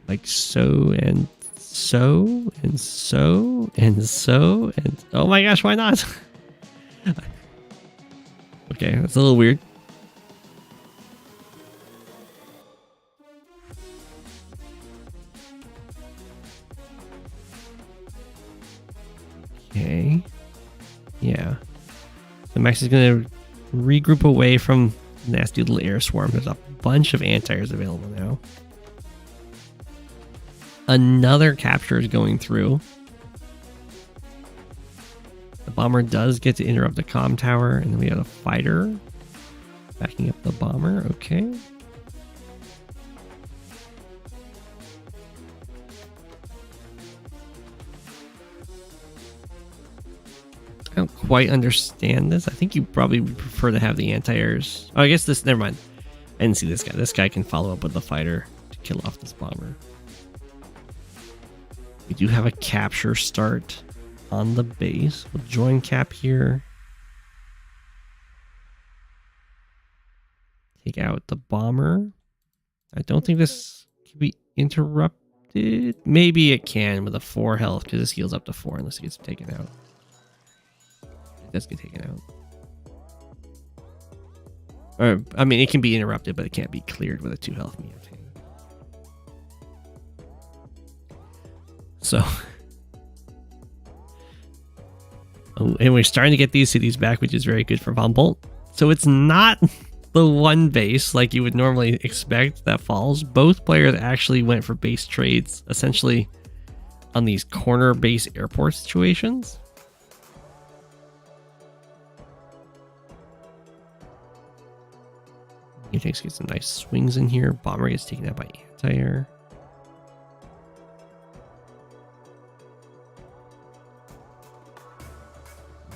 Like so, and so, and so, and so, and oh my gosh, why not? Okay, that's a little weird. Okay. Yeah. So Max is going to regroup away from nasty little air swarm. There's a bunch of anti-airs available now. Another capture is going through. The bomber does get to interrupt the comm tower, and then we have a fighter backing up the bomber. Okay. I don't quite understand this. I think you probably would prefer to have the anti-airs. Oh, I guess this... Never mind. I didn't see this guy. This guy can follow up with the fighter to kill off this bomber. We do have a capture start on the base. We'll join cap here. Take out the bomber. I don't think this can be interrupted. Maybe it can with a 4 health, because this heals up to 4 unless it gets taken out. It does get taken out. Or, I mean, it can be interrupted, but it can't be cleared with a 2 health meter tank. So, oh, and we're starting to get these cities back, which is very good for Von Bolt. So it's not the one base like you would normally expect that falls. Both players actually went for base trades, essentially on these corner base airport situations. Tanks get some nice swings in here. Bomber gets taken out by anti-air.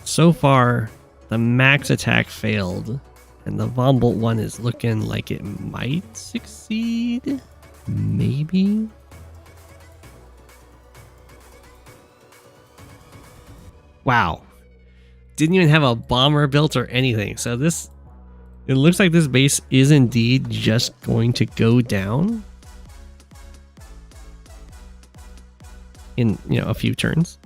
So far, the max attack failed, and the Von Bolt one is looking like it might succeed. Maybe. Wow. Didn't even have a bomber built or anything. So this, it looks like this base is indeed just going to go down in, you know, a few turns.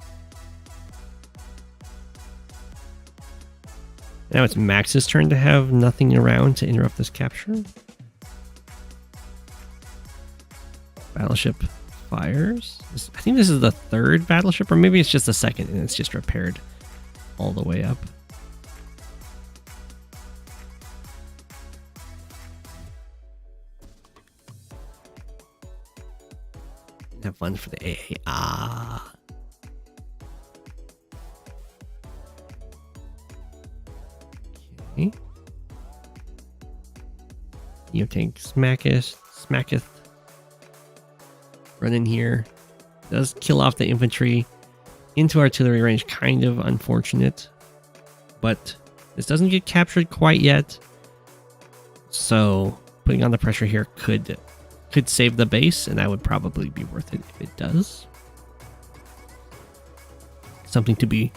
Now it's Max's turn to have nothing around to interrupt this capture. Battleship fires. I think this is the third battleship, or maybe it's just the second and it's just repaired all the way up. Have fun for the AA. Ah. Okay. Tank smacketh. Run in here. Does kill off the infantry into artillery range. Kind of unfortunate. But this doesn't get captured quite yet. So putting on the pressure here could save the base, and that would probably be worth it if it does. Something to be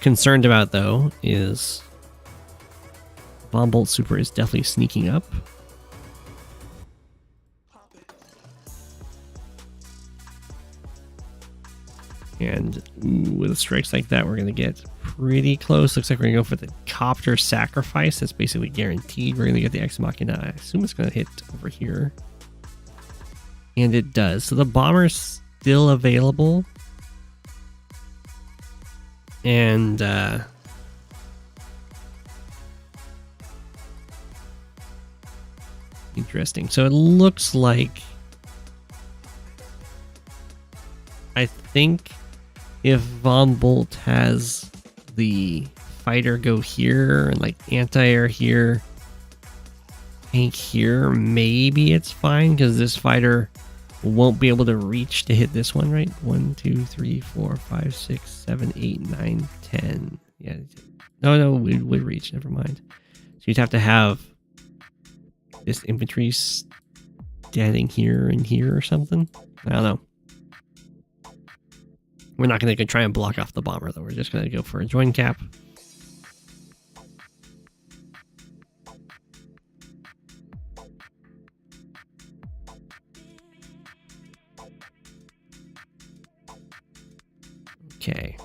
concerned about, though, is Bomb Bolt Super is definitely sneaking up. And with strikes like that, we're going to get pretty close. Looks like we're going to go for the Copter Sacrifice. That's basically guaranteed. We're going to get the Ex Machina. I assume it's going to hit over here. And it does. So the bomber's still available. And interesting. So it looks like, I think if Von Bolt has the fighter go here and like anti-air here, tank here, maybe it's fine because this fighter won't be able to reach to hit this one, right? 1, 2, 3, 4, 5, 6, 7, 8, 9, 10. Yeah. No, it would reach. Never mind. So you'd have to have this infantry standing here and here or something. I don't know. We're not going to try and block off the bomber, though. We're just going to go for a join cap. Okay.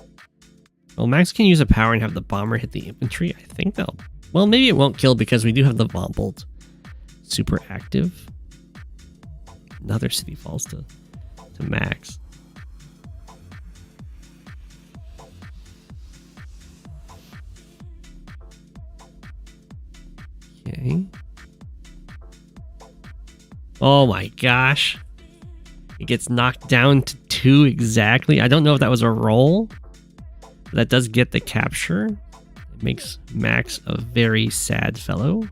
Well, Max can use a power and have the bomber hit the infantry. I think they'll... Well, maybe it won't kill because we do have the Von Bolt super active. Another city falls to Max. Okay. Oh my gosh. It gets knocked down to 2 exactly. I don't know if that was a roll. But that does get the capture. It makes Max a very sad fellow.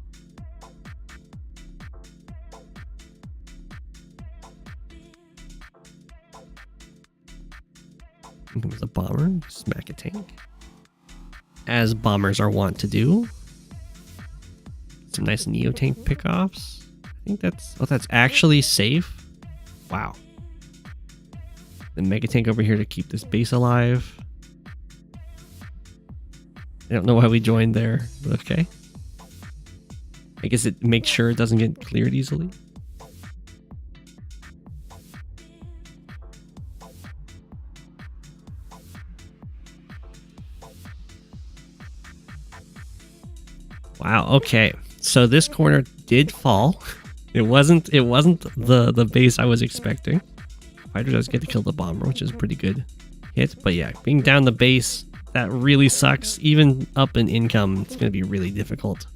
Here comes the bomber. Smack a tank. As bombers are wont to do. Some nice Neo tank pickoffs. I think that's actually safe. Wow. The mega tank over here to keep this base alive. I don't know why we joined there, but okay. I guess it makes sure it doesn't get cleared easily. Wow, okay. So this corner did fall. It wasn't the base I was expecting. Fighter does get to kill the bomber, which is a pretty good hit. But yeah, being down the base, that really sucks. Even up in income, it's going to be really difficult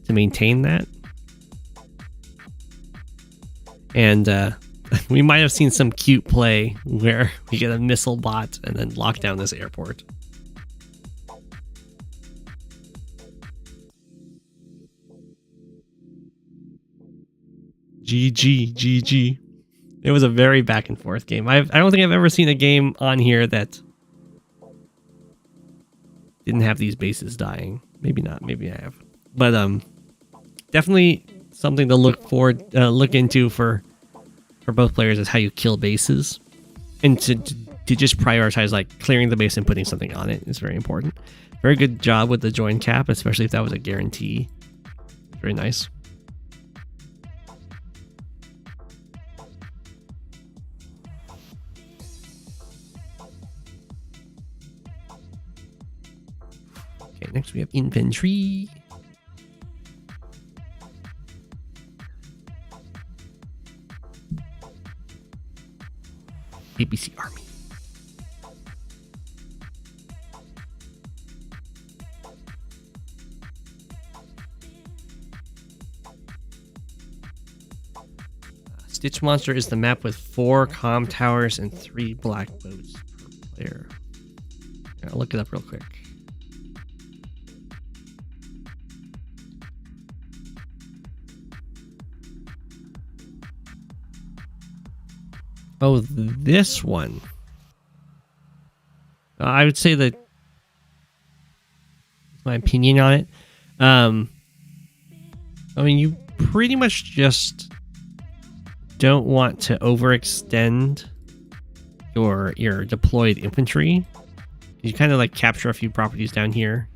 to maintain that. And we might have seen some cute play where we get a missile bot and then lock down this airport. GG. It was a very back and forth game. I don't think I've ever seen a game on here that didn't have these bases dying. Maybe not. Maybe I have. But definitely something to look into for both players is how you kill bases, and to just prioritize like clearing the base and putting something on it is very important. Very good job with the join cap, especially if that was a guarantee. Very nice. Okay, next we have Infentree. APCARMY. Stitch Monster is the map with 4 comm towers and 3 black boats per player. I'll look it up real quick. Oh, this one. I would say that my opinion on it. I mean, you pretty much just don't want to overextend your deployed infantry. You kind of like capture a few properties down here.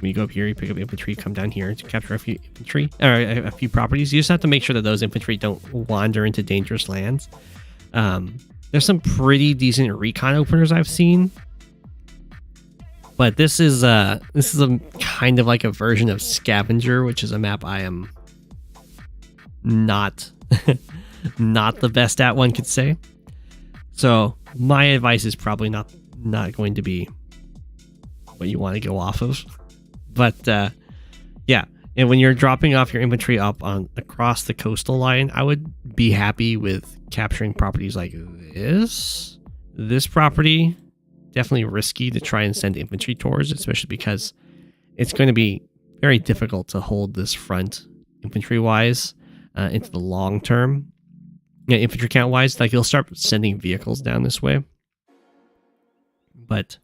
When you go up here, you pick up infantry, come down here to capture a few infantry, or a few properties. You just have to make sure that those infantry don't wander into dangerous lands. There's some pretty decent recon openers I've seen, but this is a kind of like a version of Scavenger, which is a map I am not not the best at, one could say. So my advice is probably not going to be what you want to go off of. But yeah, and when you're dropping off your infantry up across the coastal line, I would be happy with capturing properties like this. This property, definitely risky to try and send infantry towards, especially because it's going to be very difficult to hold this front infantry-wise into the long term. Yeah, infantry count-wise, like you'll start sending vehicles down this way. But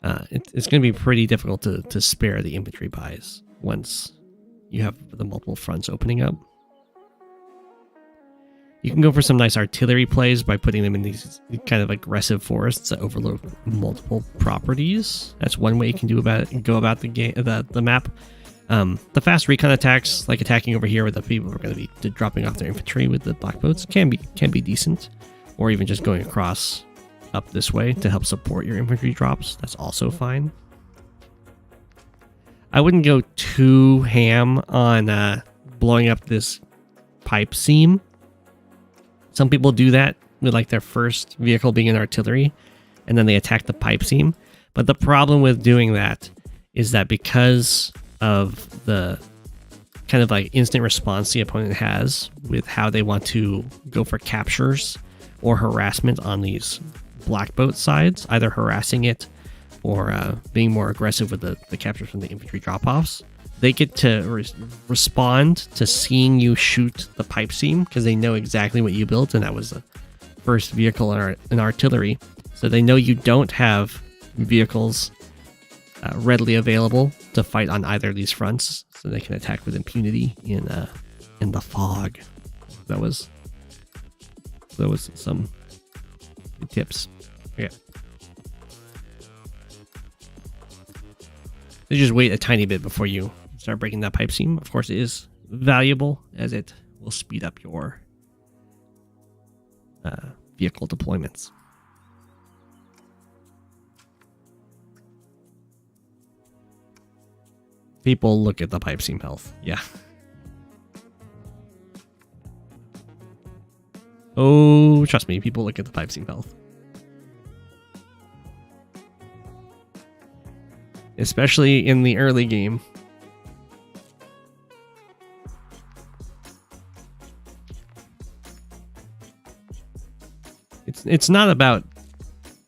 it's going to be pretty difficult to spare the infantry buys once you have the multiple fronts opening up. You can go for some nice artillery plays by putting them in these kind of aggressive forests that overlook multiple properties. That's one way you can go about the game, the map. The fast recon attacks, like attacking over here with the people who are going to be dropping off their infantry with the black boats, can be decent, or even just going across up this way to help support your infantry drops. That's also fine. I wouldn't go too ham on blowing up this pipe seam. Some people do that with like their first vehicle being an artillery, and then they attack the pipe seam. But the problem with doing that is that because of the kind of like instant response the opponent has with how they want to go for captures or harassment on these black boat sides, either harassing it or being more aggressive with the captures from the infantry drop-offs, they get to respond to seeing you shoot the pipe seam because they know exactly what you built, and that was the first vehicle in artillery. So they know you don't have vehicles readily available to fight on either of these fronts, so they can attack with impunity in the fog. That was some tips. Yeah. So just wait a tiny bit before you start breaking that pipe seam. Of course, it is valuable as it will speed up your vehicle deployments. People look at the pipe seam health. Yeah. Oh, trust me, people look at the pipe seam health. Especially in the early game. It's not about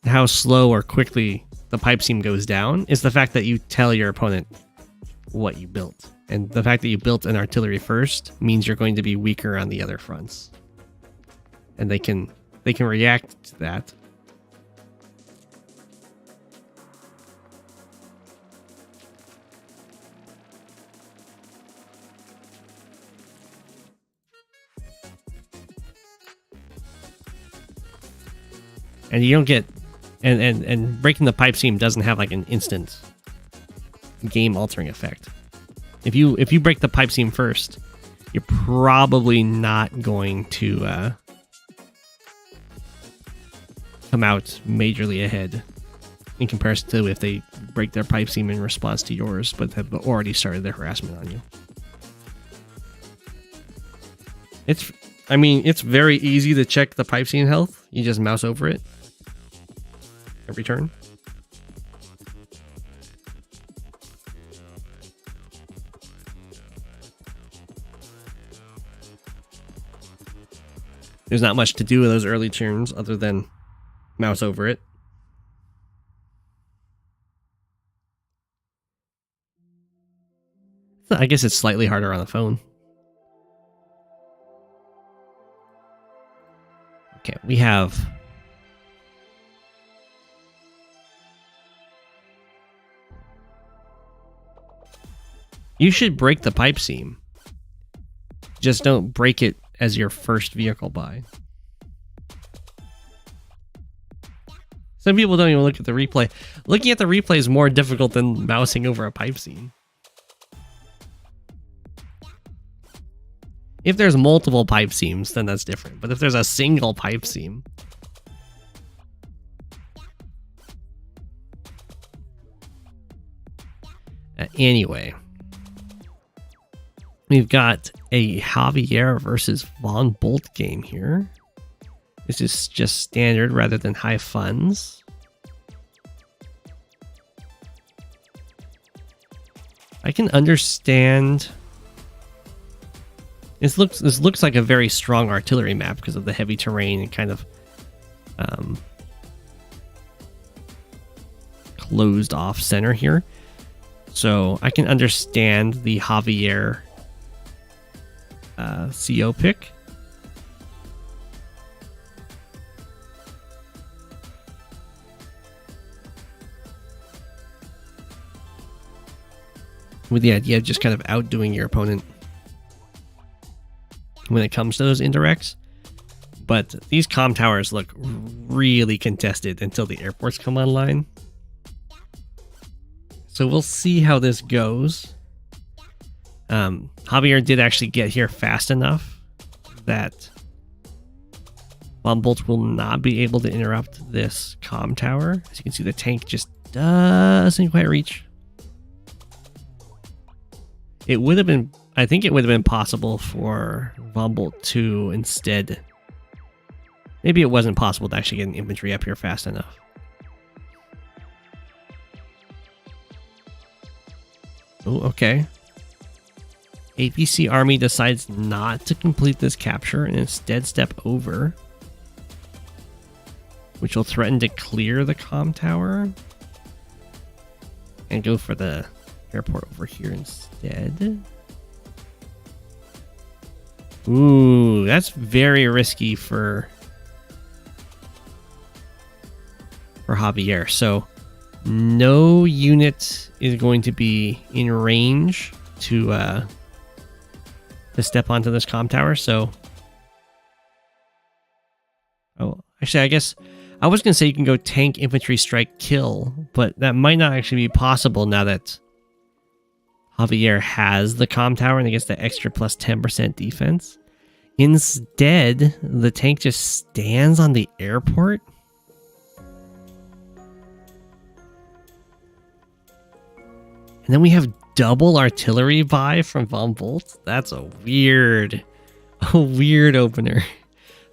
how slow or quickly the pipe seam goes down. It's the fact that you tell your opponent what you built. And the fact that you built an artillery first means you're going to be weaker on the other fronts. And they can react to that. And you don't get, and breaking the pipe seam doesn't have like an instant game altering effect. If you break the pipe seam first, you're probably not going to come out majorly ahead in comparison to if they break their pipe seam in response to yours, but have already started their harassment on you. It's very easy to check the pipe seam health. You just mouse over it every turn. There's not much to do with those early turns other than mouse over it. I guess it's slightly harder on the phone. Okay, we have... You should break the pipe seam. Just don't break it as your first vehicle buy. Some people don't even look at the replay. Looking at the replay is more difficult than mousing over a pipe seam. If there's multiple pipe seams, then that's different. But if there's a single pipe seam... Anyway... We've got a Javier versus Von Bolt game here. This is just standard rather than high funds. I can understand. This looks like a very strong artillery map because of the heavy terrain and kind of closed off center here. So I can understand the Javier CO pick. With the idea of just kind of outdoing your opponent when it comes to those indirects. But these comm towers look really contested until the airports come online. So we'll see how this goes. Javier did actually get here fast enough that Von Bolt will not be able to interrupt this comm tower. As you can see, the tank just doesn't quite reach. It would have been, I think it would have been possible for Von Bolt to instead, maybe it wasn't possible to actually get an infantry up here fast enough. Oh, okay. APCARMY decides not to complete this capture and instead step over, which will threaten to clear the comm tower and go for the airport over here instead. Ooh, that's very risky for Javier. So no unit is going to be in range to step onto this comm tower. So, oh, actually, I guess I was gonna say you can go tank, infantry, strike, kill, but that might not actually be possible now that Javier has the comm tower and it gets the extra plus 10% defense. Instead, the tank just stands on the airport. And then we have double artillery buy from Von Bolt. That's a weird opener.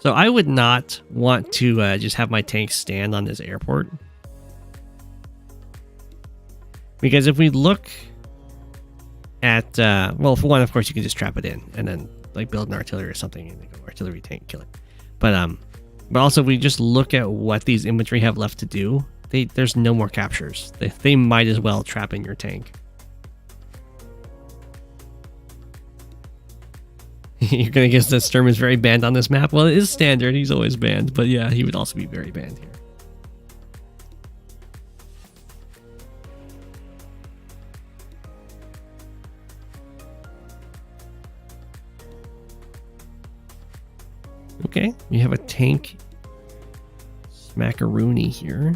So I would not want to just have my tank stand on this airport. Because if we look at, well, for one, of course, you can just trap it in and then like build an artillery or something and go artillery tank, kill it. But But also, if we just look at what these infantry have left to do, there's no more captures. They might as well trap in your tank. You're gonna guess that Sturm is very banned on this map? Well, it is standard. He's always banned. But yeah, he would also be very banned here. Okay, we have a tank smackaroony here.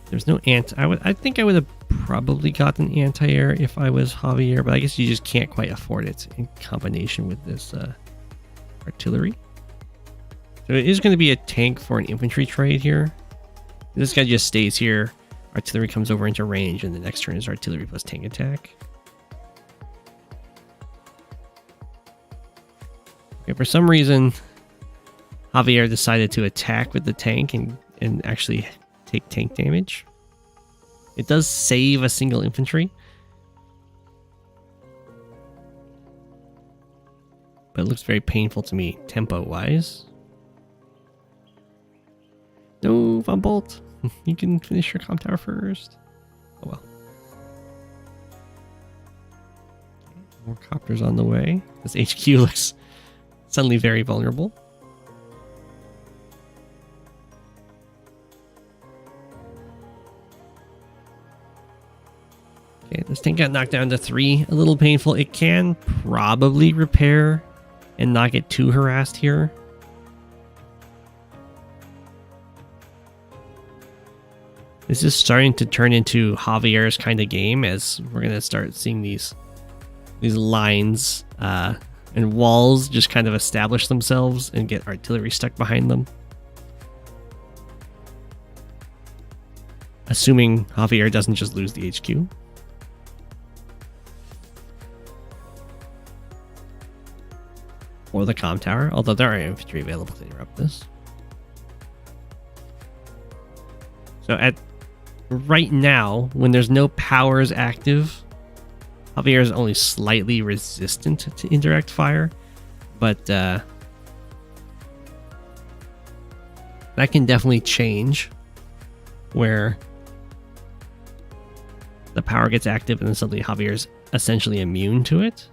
There's no I think I would have probably gotten anti-air if I was Javier, but I guess you just can't quite afford it in combination with this artillery. So it is going to be a tank for an infantry trade here. This guy just stays here. Artillery comes over into range, and the next turn is artillery plus tank attack. Okay, for some reason, Javier decided to attack with the tank and actually take tank damage. It does save a single infantry, but it looks very painful to me tempo-wise. No, Von Bolt. You can finish your comm tower first. Oh well. Okay, more copters on the way. This HQ looks suddenly very vulnerable. Okay, this tank got knocked down to 3. A little painful. It can probably repair and not get too harassed here. This is starting to turn into Javier's kind of game, as we're going to start seeing these lines and walls just kind of establish themselves and get artillery stuck behind them. Assuming Javier doesn't just lose the HQ. Or the comm tower, although there are infantry available to interrupt this. So right now, when there's no powers active, Javier is only slightly resistant to indirect fire, but that can definitely change where the power gets active and then suddenly Javier's essentially immune to it.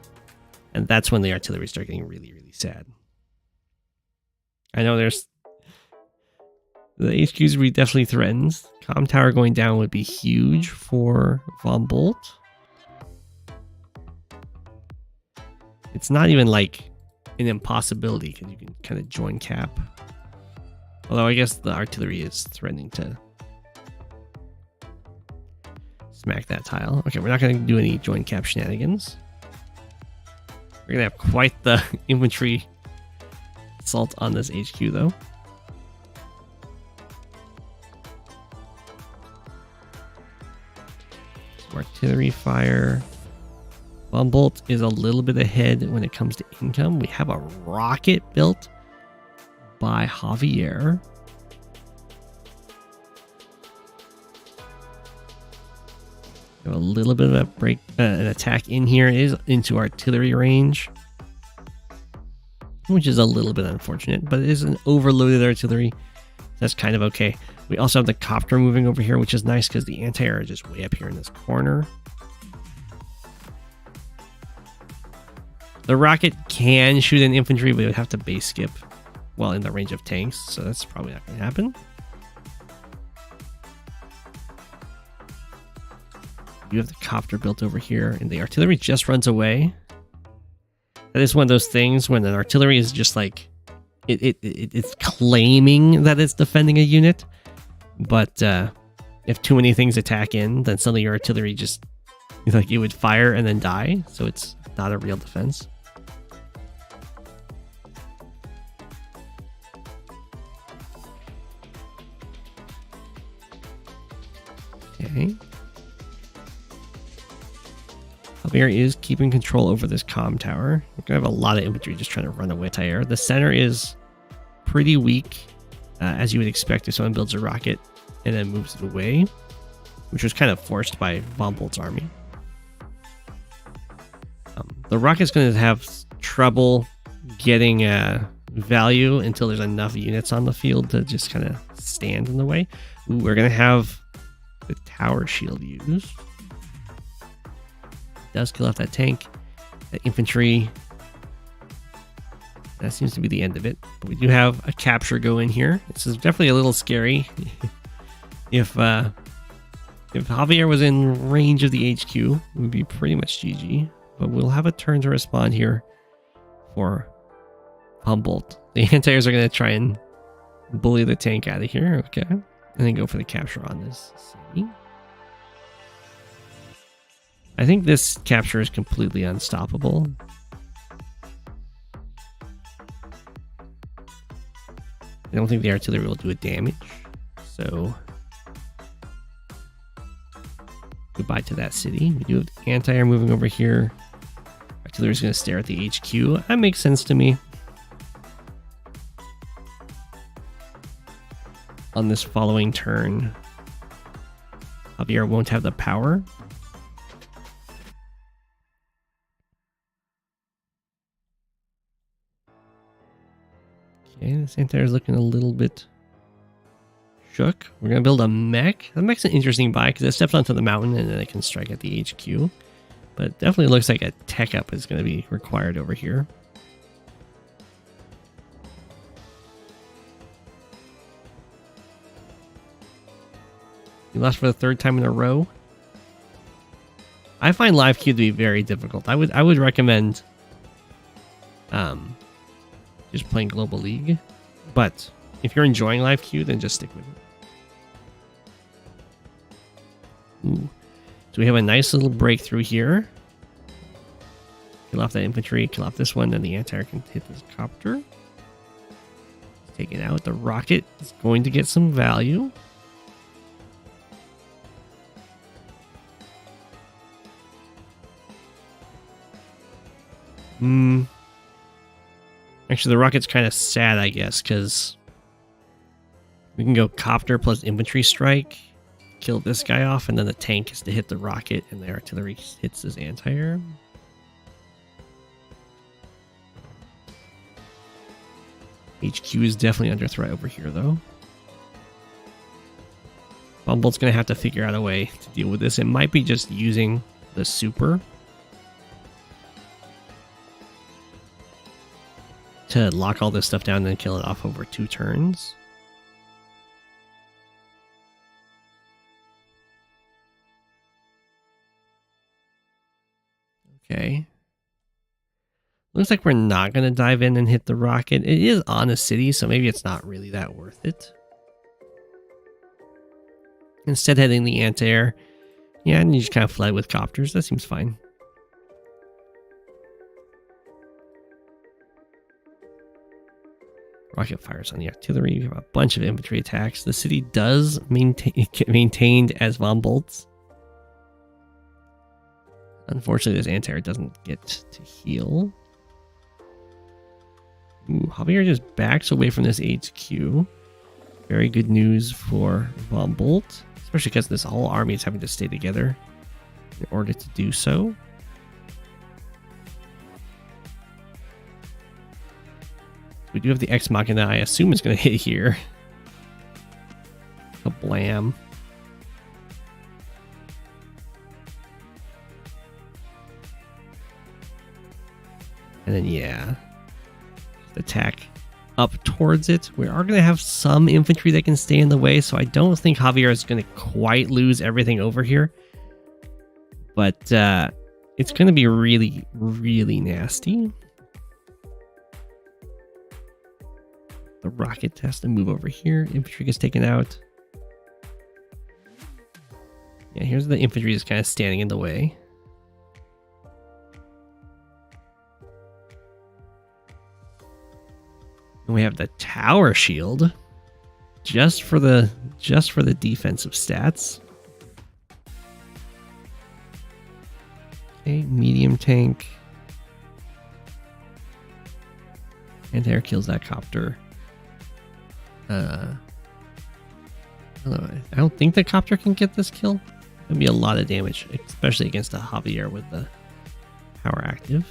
And that's when the artillery start getting really, really sad. I know there's... The HQs would be definitely threatened. Comm tower going down would be huge for Von Bolt. It's not even like an impossibility because you can kind of join cap. Although I guess the artillery is threatening to smack that tile. Okay, we're not going to do any join cap shenanigans. We're going to have quite the infantry assault on this HQ though. Some artillery fire. Von Bolt is a little bit ahead when it comes to income. We have a rocket built by Javier. We have a little bit of a an attack in here. It is into artillery range, which is a little bit unfortunate, but it is an overloaded artillery. That's kind of okay. We also have the copter moving over here, which is nice because the anti-air is just way up here in this corner. The rocket can shoot an infantry, but it would have to base skip while in the range of tanks, so that's probably not going to happen. You have the copter built over here, and the artillery just runs away. That is one of those things when an artillery is just like it's claiming that it's defending a unit, but if too many things attack in, then suddenly your artillery just like it would fire and then die, so it's not a real defense. Okay. Javier is keeping control over this comm tower. We're going to have a lot of infantry just trying to run away anti-air. The center is pretty weak, as you would expect if someone builds a rocket and then moves it away, which was kind of forced by Von Bolt's army. The rocket's going to have trouble getting value until there's enough units on the field to just kind of stand in the way. Ooh, we're going to have the tower shield used. Does kill off that tank, that infantry. That seems to be the end of it. But we do have a capture go in here. This is definitely a little scary. If Javier was in range of the HQ, it would be pretty much GG. But we'll have a turn to respond here for Humboldt. The anti-airs are going to try and bully the tank out of here. Okay. And then go for the capture on this city. I think this capture is completely unstoppable. I don't think the artillery will do a damage. So goodbye to that city. We do have anti-air moving over here. Artillery is going to stare at the HQ. That makes sense to me. On this following turn, Javier won't have the power. Okay, this anti-air is looking a little bit shook. We're going to build a mech. The mech's an interesting buy because it steps onto the mountain and then it can strike at the HQ. But it definitely looks like a tech up is going to be required over here. We lost for the third time in a row. I find live queue to be very difficult. I would recommend just playing Global League. But if you're enjoying live queue, then just stick with it. Ooh. So we have a nice little breakthrough here. Kill off that infantry, kill off this one, then the anti-air can hit this copter. Take it out. The rocket is going to get some value. Actually, the rocket's kind of sad, I guess, because we can go copter plus infantry strike, kill this guy off, and then the tank is to hit the rocket, and the artillery hits his anti-air. HQ is definitely under threat over here, though. Bumble's going to have to figure out a way to deal with this. It might be just using the super to lock all this stuff down and then kill it off over 2 turns. Okay. Looks like we're not going to dive in and hit the rocket. It is on a city, so maybe it's not really that worth it. Instead, heading the anti-air. Yeah, and you just kind of fly with copters. That seems fine. Rocket fires on the artillery. You have a bunch of infantry attacks. The city does get maintained as von bolts. Unfortunately, this anti-air doesn't get to heal. Ooh, Javier just backs away from this HQ. Very good news for von Bolt, especially because this whole army is having to stay together in order to do so. We do have the Ex Machina. I assume it's going to hit here. Kablam. And then, yeah, attack up towards it. We are going to have some infantry that can stay in the way, so I don't think Javier is going to quite lose everything over here. But it's going to be really, really nasty. The rocket has to move over here. Infantry gets taken out. Yeah, here's the infantry just kind of standing in the way. And we have the tower shield just for the defensive stats. Okay, medium tank. Anti-air kills that copter. I don't think the copter can get this kill. It'll be a lot of damage, especially against a Javier with the power active.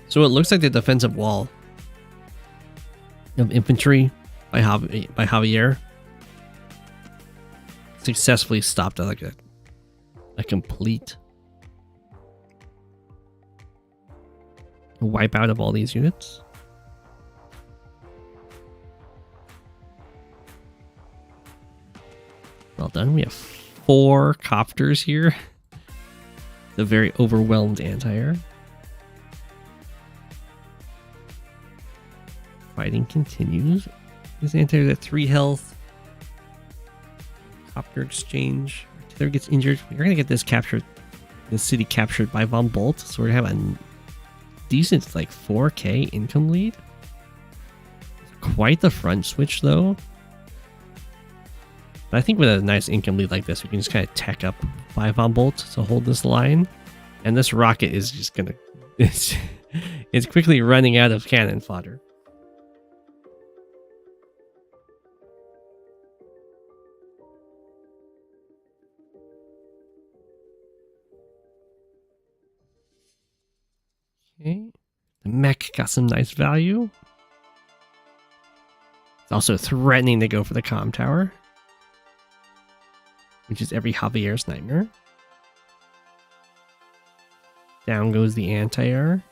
So it looks like the defensive wall of infantry by Javier successfully stopped like a complete wipeout of all these units. Well done. We have 4 copters here. The very overwhelmed anti-air. Fighting continues. This anti-air at 3 health. Copter exchange. Artillery gets injured. We're gonna get this captured. This city captured by Von Bolt. So we're gonna have a decent like 4K income lead. Quite the front switch though. But I think with a nice income lead like this, we can just kind of tech up 5 Von Bolt to hold this line. And this rocket is just gonna it's quickly running out of cannon fodder. Okay. The mech got some nice value. It's also threatening to go for the comm tower, which is every Javier's nightmare. Down goes the anti-air.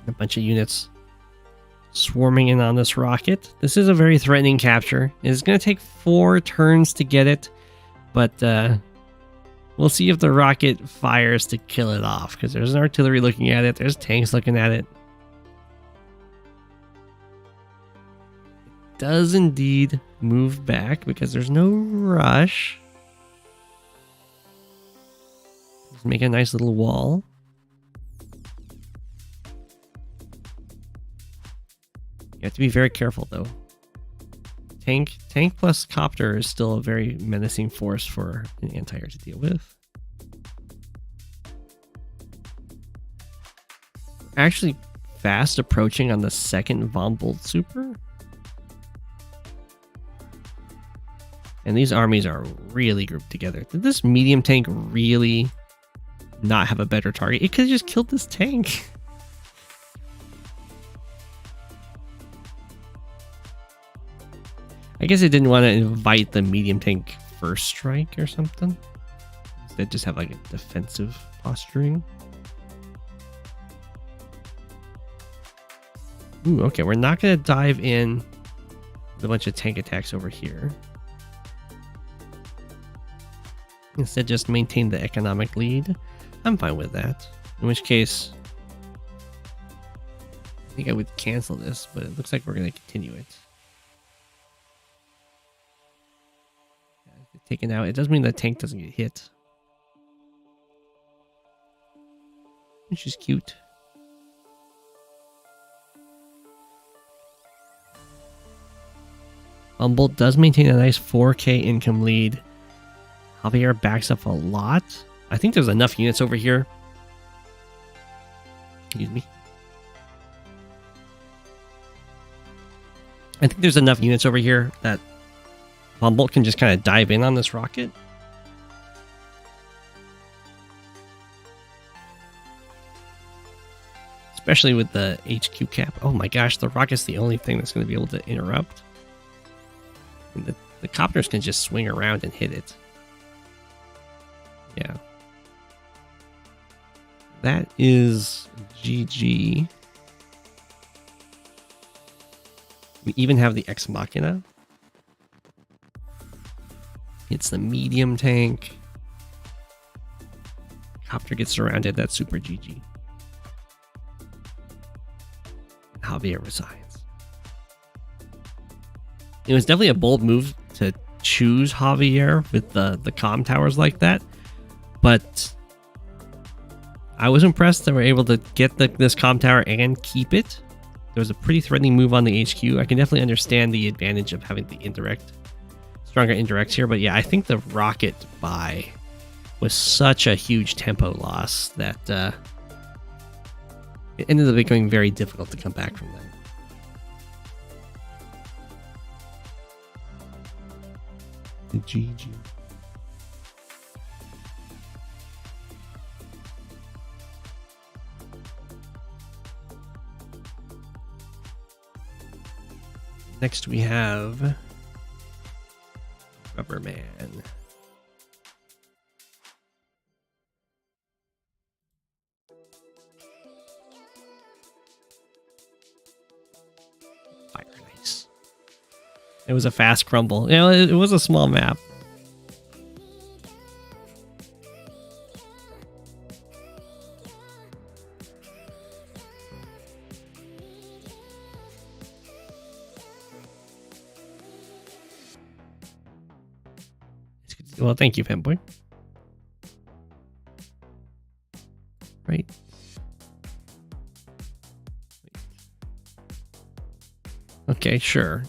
A bunch of units swarming in on this rocket. This is a very threatening capture. It's going to take 4 turns to get it, but we'll see if the rocket fires to kill it off, because there's an artillery looking at it, there's tanks looking at it. It does indeed move back because there's no rush. Let's make a nice little wall. You have to be very careful though. Tank plus copter is still a very menacing force for an anti-air to deal with. We're actually fast approaching on the second Von Bolt super. And these armies are really grouped together. Did this medium tank really not have a better target? It could have just killed this tank. I guess it didn't want to invite the medium tank first strike or something. Instead just have like a defensive posturing. Ooh, okay, we're not going to dive in with a bunch of tank attacks over here. Instead, just maintain the economic lead. I'm fine with that. In which case, I think I would cancel this, but it looks like we're going to continue it. Taken out. It doesn't mean the tank doesn't get hit. Which is cute. Bolt does maintain a nice 4K income lead. Javier backs up a lot. I think there's enough units over here. Excuse me. I think there's enough units over here that Von Bolt can just kind of dive in on this rocket. Especially with the HQ cap. Oh my gosh, the rocket's the only thing that's going to be able to interrupt. And the copters can just swing around and hit it. Yeah. That is GG. We even have the Ex Machina. It's the medium tank. Copter gets surrounded. That's super GG. Javier resigns. It was definitely a bold move to choose Javier with the comm towers like that, but I was impressed that we're able to get this comm tower and keep it. There was a pretty threatening move on the HQ. I can definitely understand the advantage of having the stronger indirects here, but yeah, I think the rocket buy was such a huge tempo loss that it ended up becoming very difficult to come back from that. The GG. Next we have Grubberman. Fire nice. It was a fast crumble. You know, it was a small map. Well, thank you, fanboy. Right. Okay, sure.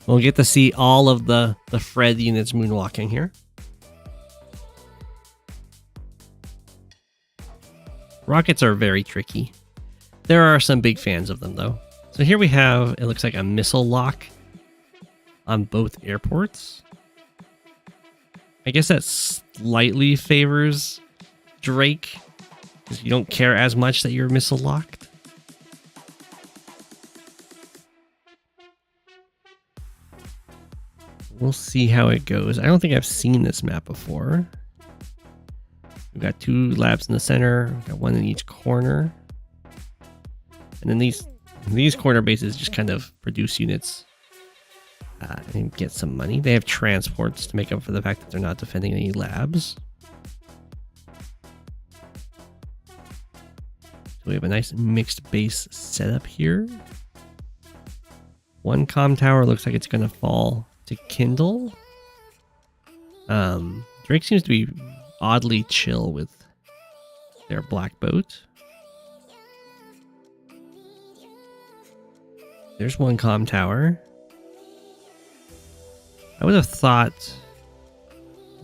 We'll get to see all of the Fred units moonwalking here. Rockets are very tricky. There are some big fans of them, though. So here we have, it looks like a missile lock on both airports. I guess that slightly favors Drake, because you don't care as much that you're missile locked. We'll see how it goes. I don't think I've seen this map before. We've got 2 labs in the center. We've got 1 in each corner. And then these corner bases just kind of produce units and get some money. They have transports to make up for the fact that they're not defending any labs. So we have a nice mixed base setup here. 1 comm tower looks like it's going to fall to Kindle. Drake seems to be oddly chill with their black boat. There's 1 comm tower. I would have thought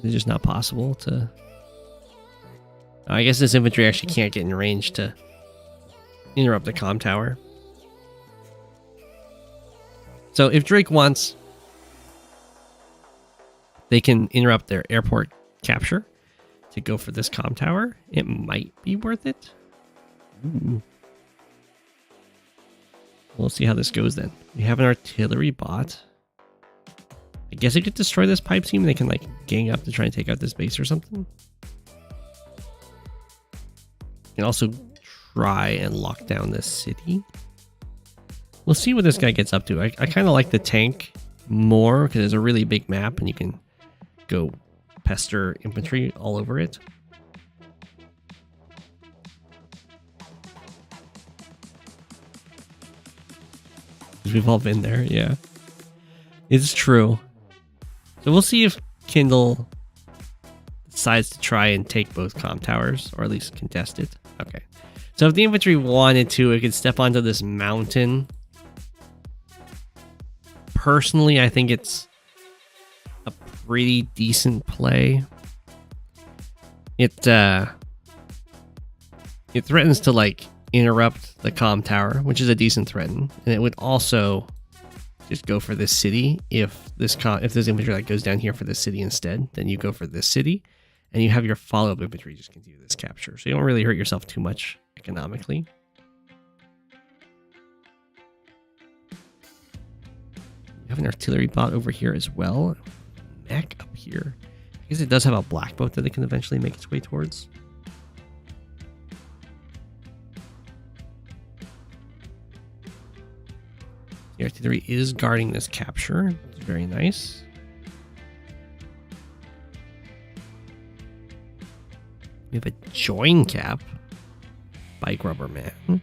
it's just not possible to... I guess this infantry actually can't get in range to interrupt the comm tower. So if Drake wants, they can interrupt their airport capture to go for this comm tower. It might be worth it. Ooh. We'll see how this goes then. We have an artillery bot. I guess it could destroy this pipe seam and they can like gang up to try and take out this base or something. You can also try and lock down this city. We'll see what this guy gets up to. I kind of like the tank more because it's a really big map and you can go pester infantry all over it. We've all been there, yeah. It's true. So we'll see if Kindle decides to try and take both comm towers, or at least contest it. Okay. So if the infantry wanted to, it could step onto this mountain. Personally, I think it's a pretty decent play. It threatens to like interrupt the comm tower, which is a decent threat, and it would also just go for this city. If this infantry like goes down here for this city instead, then you go for this city, and you have your follow-up infantry just continue this capture, so you don't really hurt yourself too much economically. You have an artillery bot over here as well. Mech up here. I guess it does have a black boat that it can eventually make its way towards. The artillery is guarding this capture. It's very nice. We have a join cap by Grubberman.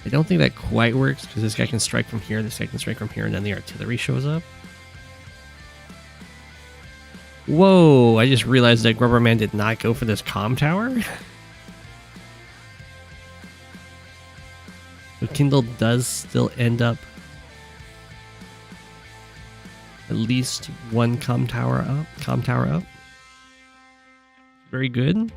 I don't think that quite works because this guy can strike from here, this guy can strike from here, and then the artillery shows up. Whoa, I just realized that Grubberman did not go for this comm tower. So Kindle does still end up at least 1 comm tower up. Very good.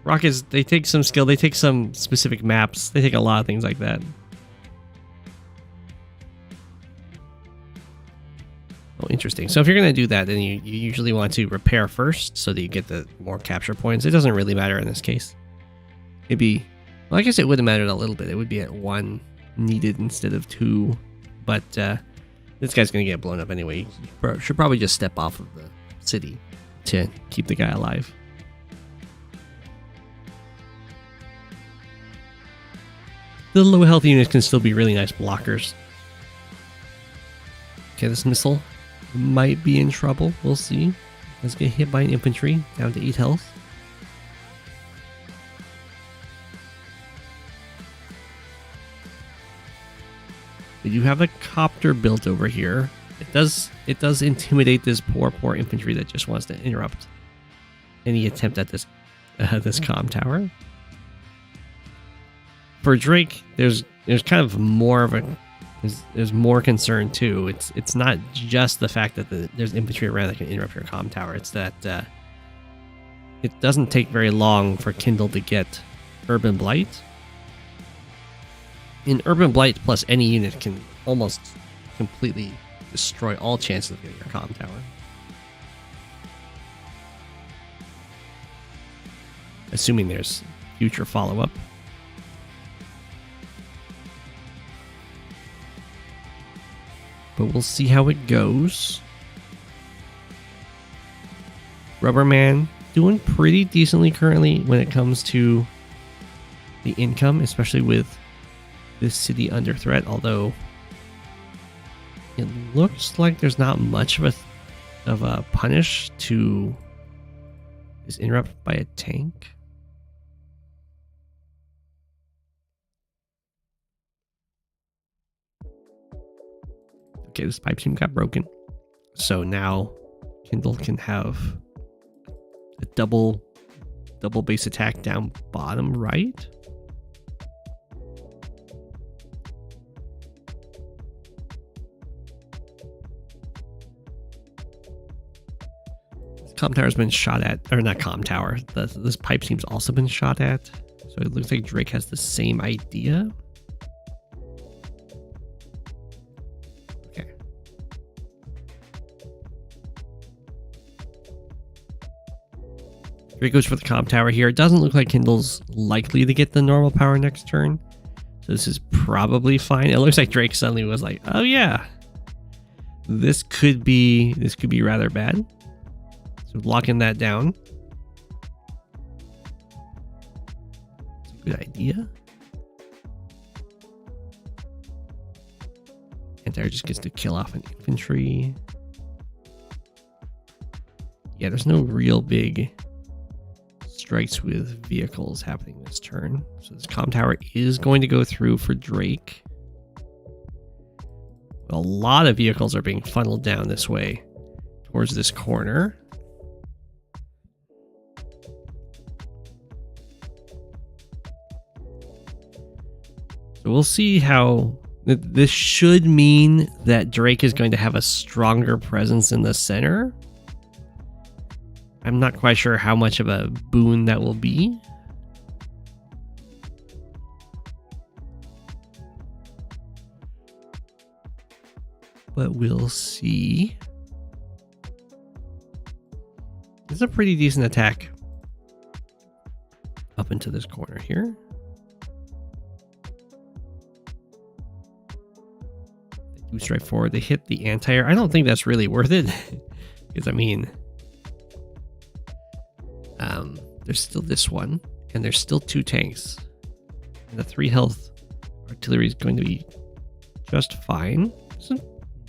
Rockets, they take some skill, they take some specific maps, they take a lot of things like that. Oh, interesting. So if you're going to do that, then you usually want to repair first so that you get the more capture points. It doesn't really matter in this case. It'd be, well, I guess it would have mattered a little bit. It would be at 1 needed instead of 2. But this guy's going to get blown up anyway. You should probably just step off of the city to keep the guy alive. The low health units can still be really nice blockers. Okay, this missile might be in trouble. We'll see. Let's get hit by an infantry, down to 8 health. We do have a copter built over here. It does intimidate this poor infantry that just wants to interrupt any attempt at this comm tower. For Drake, there's kind of more of a there's more concern too. It's not just the fact that there's infantry around that can interrupt your comm tower. It's that it doesn't take very long for Kindle to get Urban Blight. In Urban Blight plus any unit can almost completely destroy all chances of getting your comm tower. Assuming there's future follow-up. But we'll see how it goes. Grubberman doing pretty decently currently when it comes to the income, especially with this city under threat, although it looks like there's not much of a punish to this interrupt by a tank. Okay, this pipe seam got broken. So now Kindle can have a double base attack down bottom right. This comm tower's been shot at, or not comm tower. This pipe seam's also been shot at. So it looks like Drake has the same idea. Drake goes for the comm tower here. It doesn't look like Kindle's likely to get the normal power next turn. So this is probably fine. It looks like Drake suddenly was like, oh yeah, this could be rather bad. So locking that down. It's a good idea. Anti just gets to kill off an infantry. Yeah, there's no real big strikes with vehicles happening this turn. So this comm tower is going to go through for Drake. A lot of vehicles are being funneled down this way towards this corner. So we'll see how this should mean that Drake is going to have a stronger presence in the center. I'm not quite sure how much of a boon that will be. But we'll see. It's a pretty decent attack up into this corner here. They do strike forward. They hit the anti-air. I don't think that's really worth it. Because, I mean, there's still this one, and there's still 2 tanks. And the 3 health artillery is going to be just fine. Some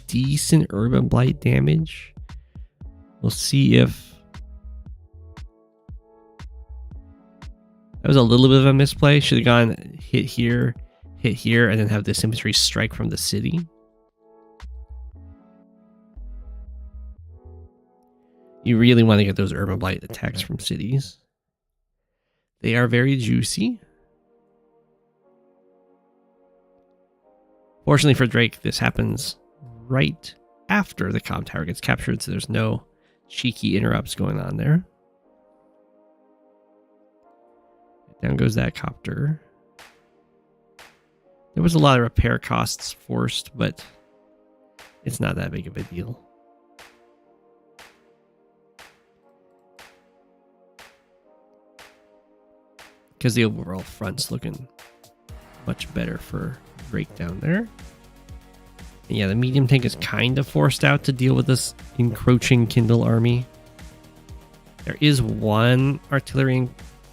decent urban blight damage. We'll see if that was a little bit of a misplay. Should have gone hit here, and then have this infantry strike from the city. You really want to get those urban blight attacks from cities. They are very juicy. Fortunately for Drake, this happens right after the comm tower gets captured, so there's no cheeky interrupts going on there. Down goes that copter. There was a lot of repair costs forced, but it's not that big of a deal. because the overall front's looking much better for Drake down there. And yeah, the medium tank is kind of forced out to deal with this encroaching Kindle army. There is one artillery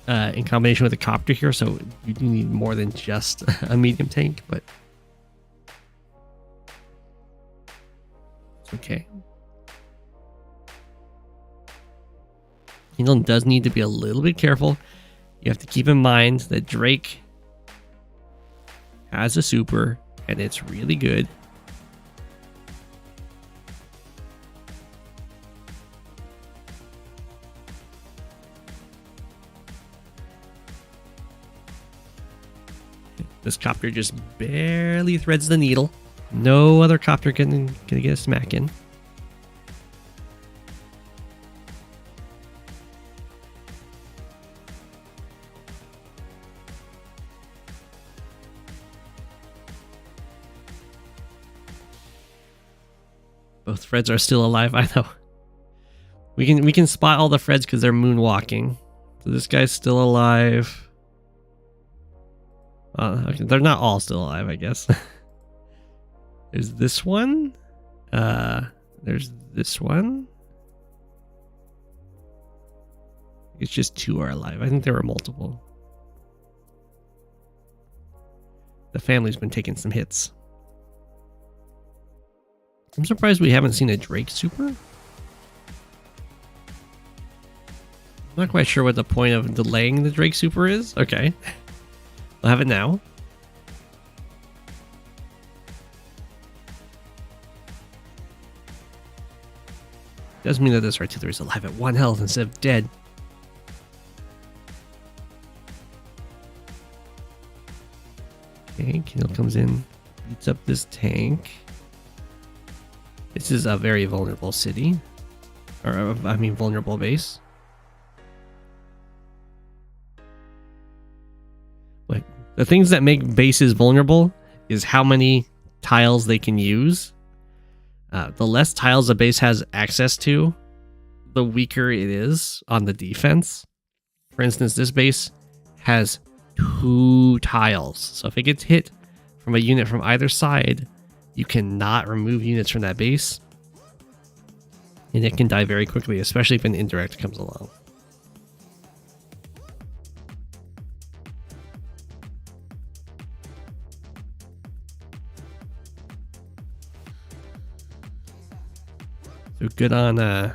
in combination with a copter here, so you do need more than just a medium tank, but it's okay. Kindle does need to be a little bit careful. You have to keep in mind that Drake has a super, and it's really good. This copter just barely threads the needle. No other copter can get a smack in. Both Freds are still alive. I know. We can spot all the Freds because they're moonwalking. So this guy's still alive. Okay, they're not all still alive, I guess. There's this one. There's this one. It's just 2 are alive. I think there were multiple. The family's been taking some hits. I'm surprised we haven't seen a Drake super. I'm not quite sure what the point of delaying the Drake super is. Okay. We'll have it now. Does mean that this artillery is alive at 1 health instead of dead. Okay, Kindle comes in, beats up this tank. This is a very vulnerable city. Or, I mean, vulnerable base. Like, the things that make bases vulnerable is how many tiles they can use. The less tiles a base has access to, the weaker it is on the defense. For instance, this base has 2 tiles. So if it gets hit from a unit from either side, you cannot remove units from that base. And it can die very quickly, especially if an indirect comes along. So good on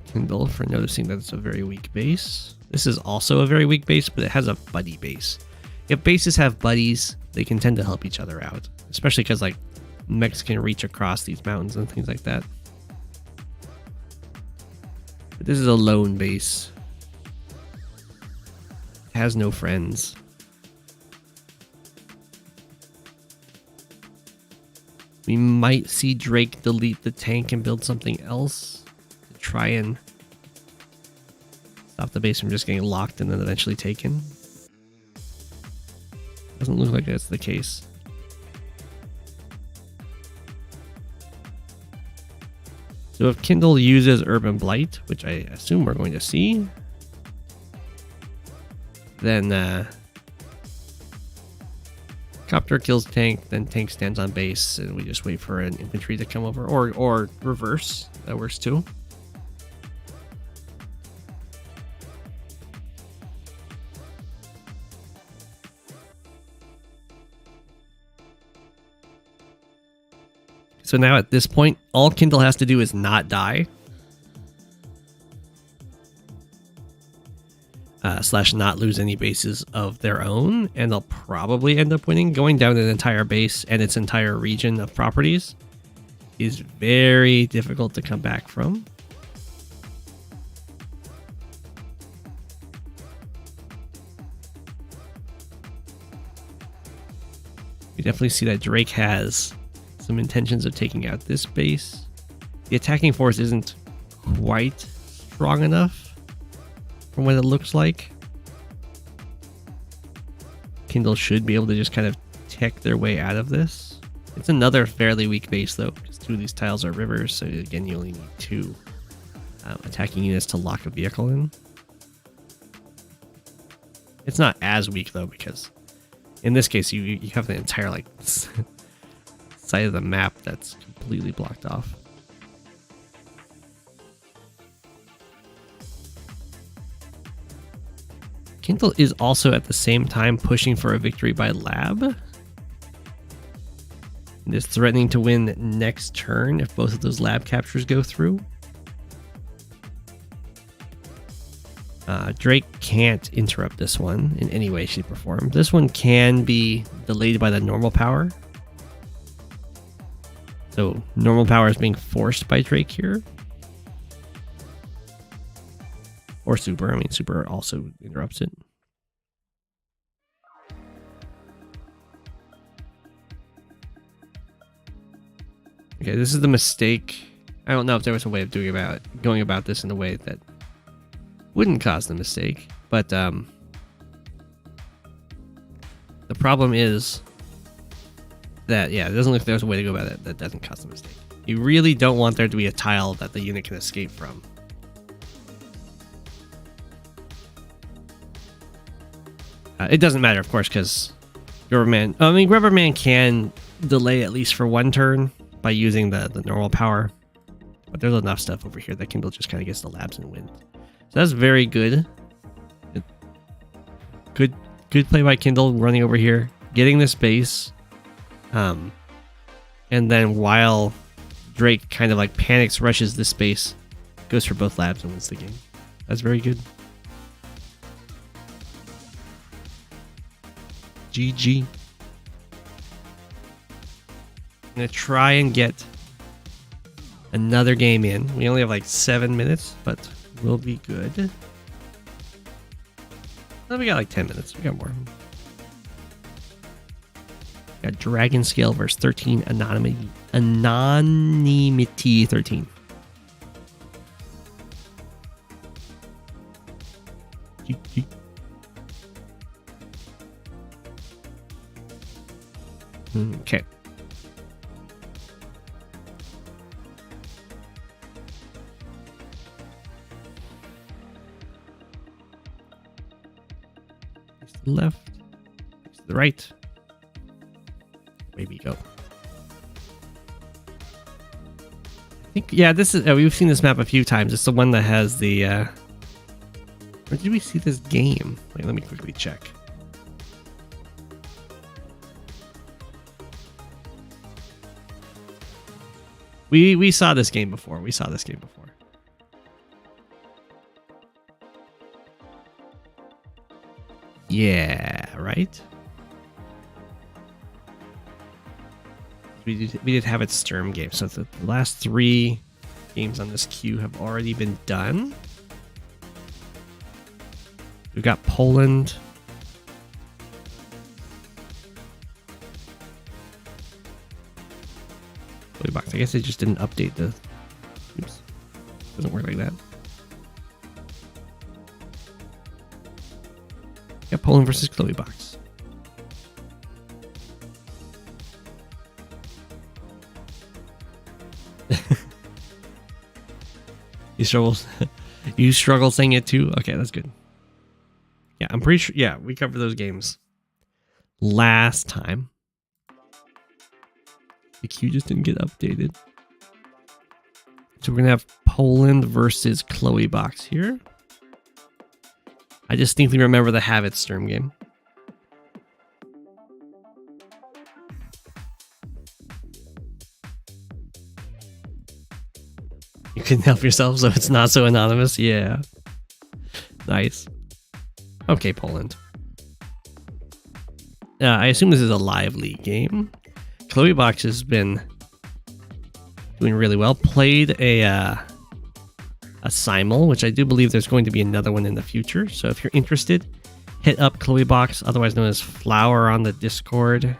Kindle for noticing that it's a very weak base. This is also a very weak base, but it has a buddy base. If bases have buddies, they can tend to help each other out, especially because like mechs can reach across these mountains and things like that. But this is a lone base. It has no friends. We might see Drake delete the tank and build something else to try and stop the base from just getting locked and then eventually taken. Doesn't look like that's the case. So if Kindle uses Urban Blight, which I assume we're going to see, then Copter kills tank, then tank stands on base, and we just wait for an infantry to come over, or reverse. That works too. So now at this point, all Kindle has to do is not die. Slash not lose any bases of their own, and they'll probably end up winning. Going down an entire base and its entire region of properties is very difficult to come back from. You definitely see that Drake has some intentions of taking out this base. The attacking force isn't quite strong enough from what it looks like. Kindle should be able to just kind of tech their way out of this. It's another fairly weak base though, because 2 of these tiles are rivers, so again you only need 2 attacking units to lock a vehicle in. It's not as weak though, because in this case you have the entire like side of the map that's completely blocked off. Kindle is also at the same time pushing for a victory by lab. It is threatening to win next turn if both of those lab captures go through. Drake can't interrupt this one in any way, shape, or form. This one can be delayed by the normal power. So normal power is being forced by Drake here. Or super. I mean, super also interrupts it. Okay, this is the mistake. I don't know if there was a way of going about this in a way that wouldn't cause the mistake, but the problem is that, yeah, it doesn't look like there's a way to go about it that doesn't cause the mistake. You really don't want there to be a tile that the unit can escape from. It doesn't matter, of course, because Grubberman can delay at least for one turn by using the normal power, but there's enough stuff over here that Kindle just kind of gets the labs and wins. So that's very good. Good play by Kindle, running over here, getting this base, and then while Drake kind of like panics, rushes this base, goes for both labs and wins the game. That's very good. GG. I'm gonna try and get another game in. We only have like 7 minutes, but we'll be good. Oh, we got like 10 minutes. We got more. We got DragonScale versus 13 Anonymity 13. GG. Okay. Face to the left. Face to the right. Away we go. I think, yeah, this is, we've seen this map a few times. It's the one that has the, where did we see this game? Wait, let me quickly check. We saw this game before. Yeah, right? We did have its Sturm game. So the last 3 games on this queue have already been done. We've got Poland. Box. I guess they just didn't update the... Oops. Doesn't work like that. Got Poland versus Chloe box. You struggle saying it too? Okay, that's good. Yeah, I'm pretty sure. Yeah, we covered those games last time. The queue just didn't get updated. So we're going to have Poland versus Chloe box here. I distinctly remember the Have It Sturm game. You can help yourself so it's not so anonymous. Yeah. Nice. Okay, Poland. I assume this is a live league game. Chloe box has been doing really well. Played a simul, which I do believe there's going to be another one in the future. So if you're interested, hit up Chloe box, otherwise known as Flower, on the Discord,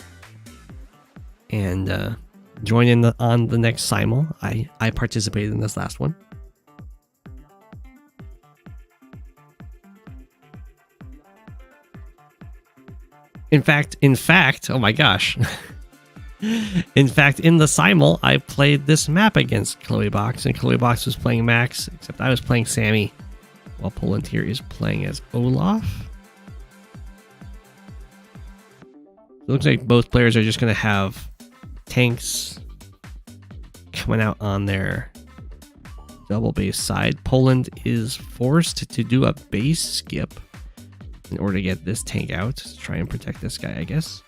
and join in on the next simul. I participated in this last one. In fact, oh my gosh. In fact, in the simul, I played this map against Chloe box, and Chloe box was playing Max, except I was playing Sammy, while Poland here is playing as Olaf. It looks like both players are just going to have tanks coming out on their double base side. Poland is forced to do a base skip in order to get this tank out to try and protect this guy, I guess.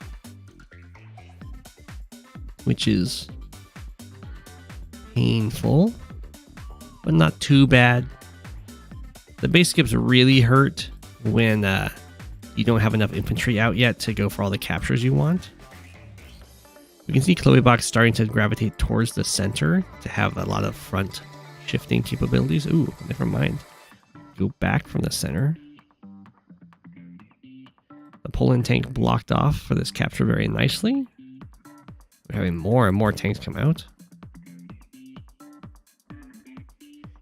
Which is painful, but not too bad. The base skips really hurt when you don't have enough infantry out yet to go for all the captures you want. We can see Chloebox starting to gravitate towards the center to have a lot of front shifting capabilities. Ooh, never mind. Go back from the center. The Poland tank blocked off for this capture very nicely. We're having more and more tanks come out.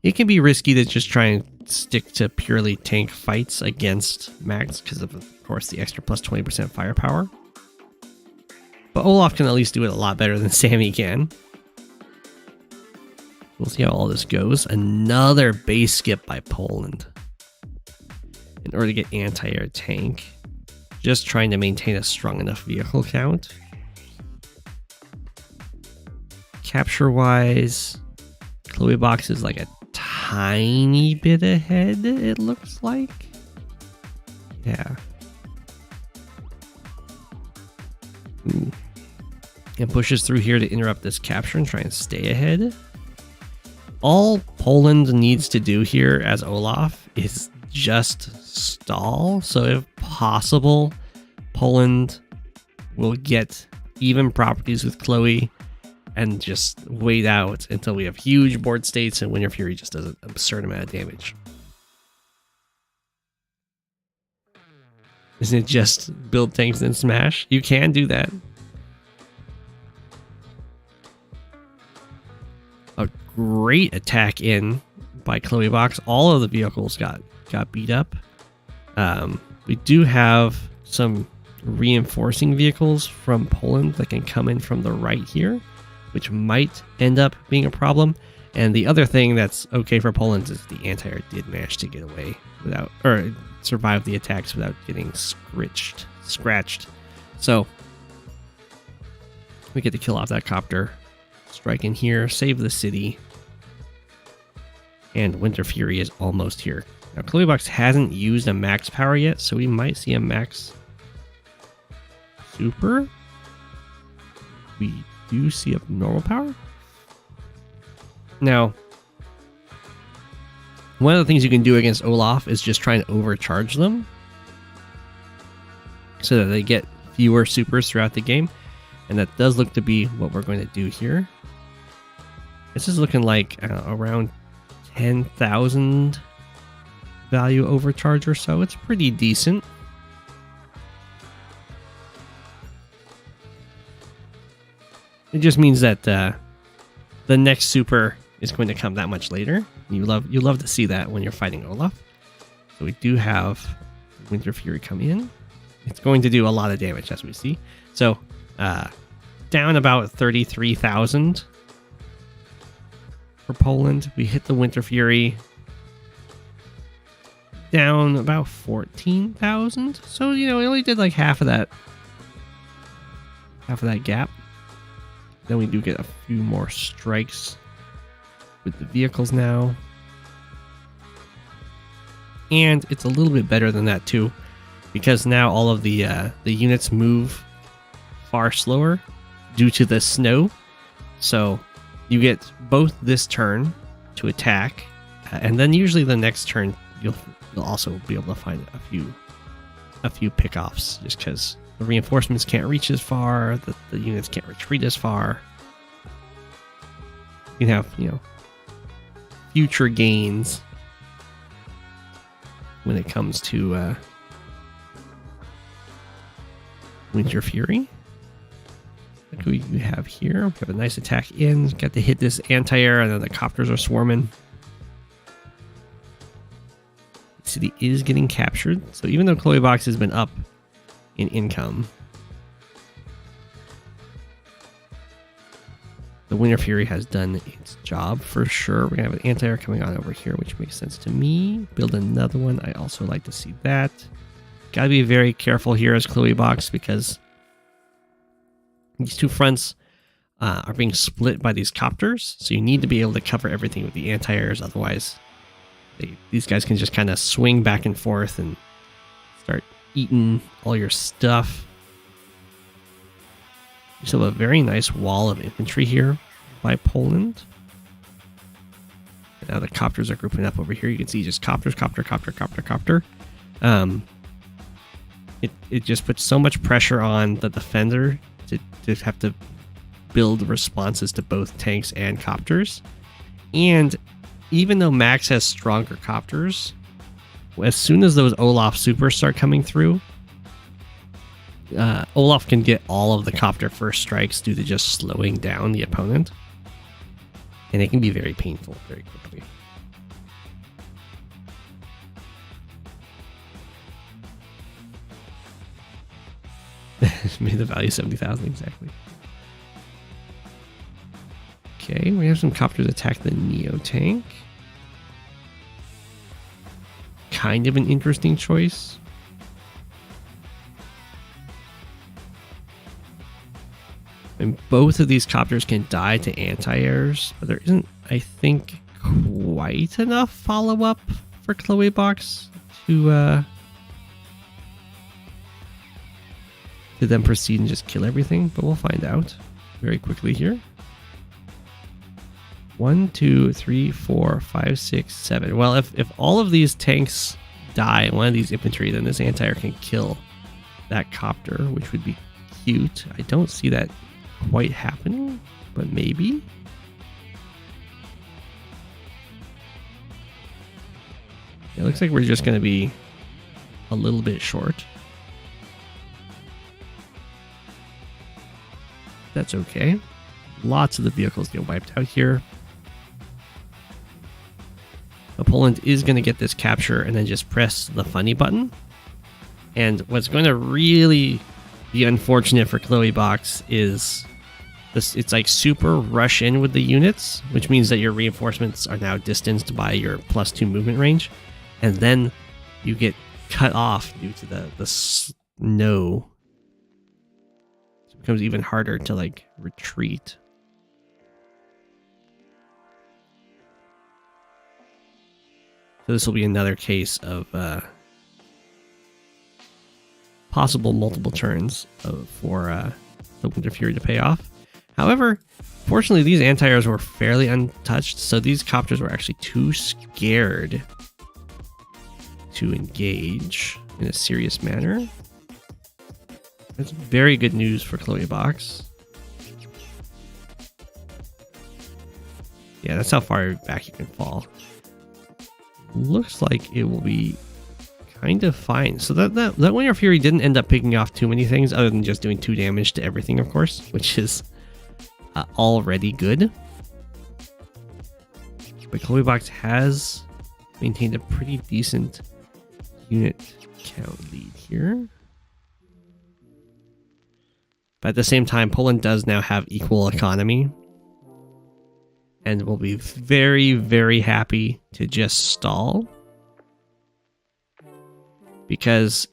It can be risky to just try and stick to purely tank fights against Mags because of course, the extra plus 20% firepower. But Olaf can at least do it a lot better than Sammy can. We'll see how all this goes. Another base skip by Poland in order to get anti-air tank. Just trying to maintain a strong enough vehicle count. Capture-wise, Chloebox is like a tiny bit ahead, it looks like. Yeah. Ooh. And pushes through here to interrupt this capture and try and stay ahead. All Poland needs to do here as Olaf is just stall. So if possible, Poland will get even properties with Chloe and just wait out until we have huge board states and Winter Fury just does an absurd amount of damage. Isn't it just build tanks and smash? You can do that. A great attack in by Chloebox. All of the vehicles got beat up. We do have some reinforcing vehicles from Poland that can come in from the right here, which might end up being a problem. And the other thing that's okay for Poland is the anti-air did manage to get away without, or survive the attacks without getting scratched. So we get to kill off that copter, strike in here, save the city, and Winter Fury is almost here. Now Chloebox hasn't used a max power yet, so we might see a max super. We do see a normal power. Now, one of the things you can do against Olaf is just try and overcharge them so that they get fewer supers throughout the game. And that does look to be what we're going to do here. This is looking like around 10,000 value overcharge or so. It's pretty decent. It just means that the next super is going to come that much later. You love to see that when you're fighting Olaf. So we do have Winter Fury come in. It's going to do a lot of damage, as we see. So down about 33,000 for Poland. We hit the Winter Fury. Down about 14,000. So, you know, we only did like half of that gap. Then we do get a few more strikes with the vehicles now. And it's a little bit better than that too, because now all of the units move far slower due to the snow. So you get both this turn to attack, and then usually the next turn you'll also be able to find a few pickoffs, just because the reinforcements can't reach as far, the units can't retreat as far. You can have, you know, future gains when it comes to Winter Fury. Like we have here, we have a nice attack in, got to hit this anti-air, and then the copters are swarming. The city is getting captured, so even though Chloebox has been up in income, the Winter Fury has done its job for sure. We're gonna have an anti-air coming on over here, which makes sense to me. Build another one. I also like to see that. Gotta be very careful here as Chloebox, because These two fronts are being split by these copters, so you need to be able to cover everything with the anti-airs, otherwise these guys can just kind of swing back and forth and start eating all your stuff. You still have a very nice wall of infantry here by Poland. And now the copters are grouping up over here. You can see just copters, copter. It just puts so much pressure on the defender to have to build responses to both tanks and copters. And even though Max has stronger copters, as soon as those Olaf supers start coming through, Olaf can get all of the copter first strikes due to just slowing down the opponent. And it can be very painful very quickly. Made the value 70,000 exactly. Okay, we have some copters attack the Neo tank. Kind of an interesting choice. And both of these copters can die to anti-airs, but there isn't, I think, quite enough follow-up for CloeBox to then proceed and just kill everything, but we'll find out very quickly here. 1, 2, 3, 4, 5, 6, 7. Well, if all of these tanks die in one of these infantry, then this anti-air can kill that copter, which would be cute. I don't see that quite happening, but maybe. It looks like we're just going to be a little bit short. That's okay. Lots of the vehicles get wiped out here. Poland is going to get this capture and then just press the funny button. And what's going to really be unfortunate for CloeBox is this, it's like super rush in with the units, which means that your reinforcements are now distanced by your +2 movement range. And then you get cut off due to the snow. So it becomes even harder to like retreat. So this will be another case of possible multiple turns for the Winter Fury to pay off. However, fortunately, these anti-airs were fairly untouched, so these copters were actually too scared to engage in a serious manner. That's very good news for CloeBox. Yeah, that's how far back you can fall. Looks like it will be kind of fine. So that Winter Fury didn't end up picking off too many things other than just doing 2 damage to everything, of course, which is already good. But CloeBox has maintained a pretty decent unit count lead here. But at the same time, Poland does now have equal economy. And will be very, very happy to just stall. Because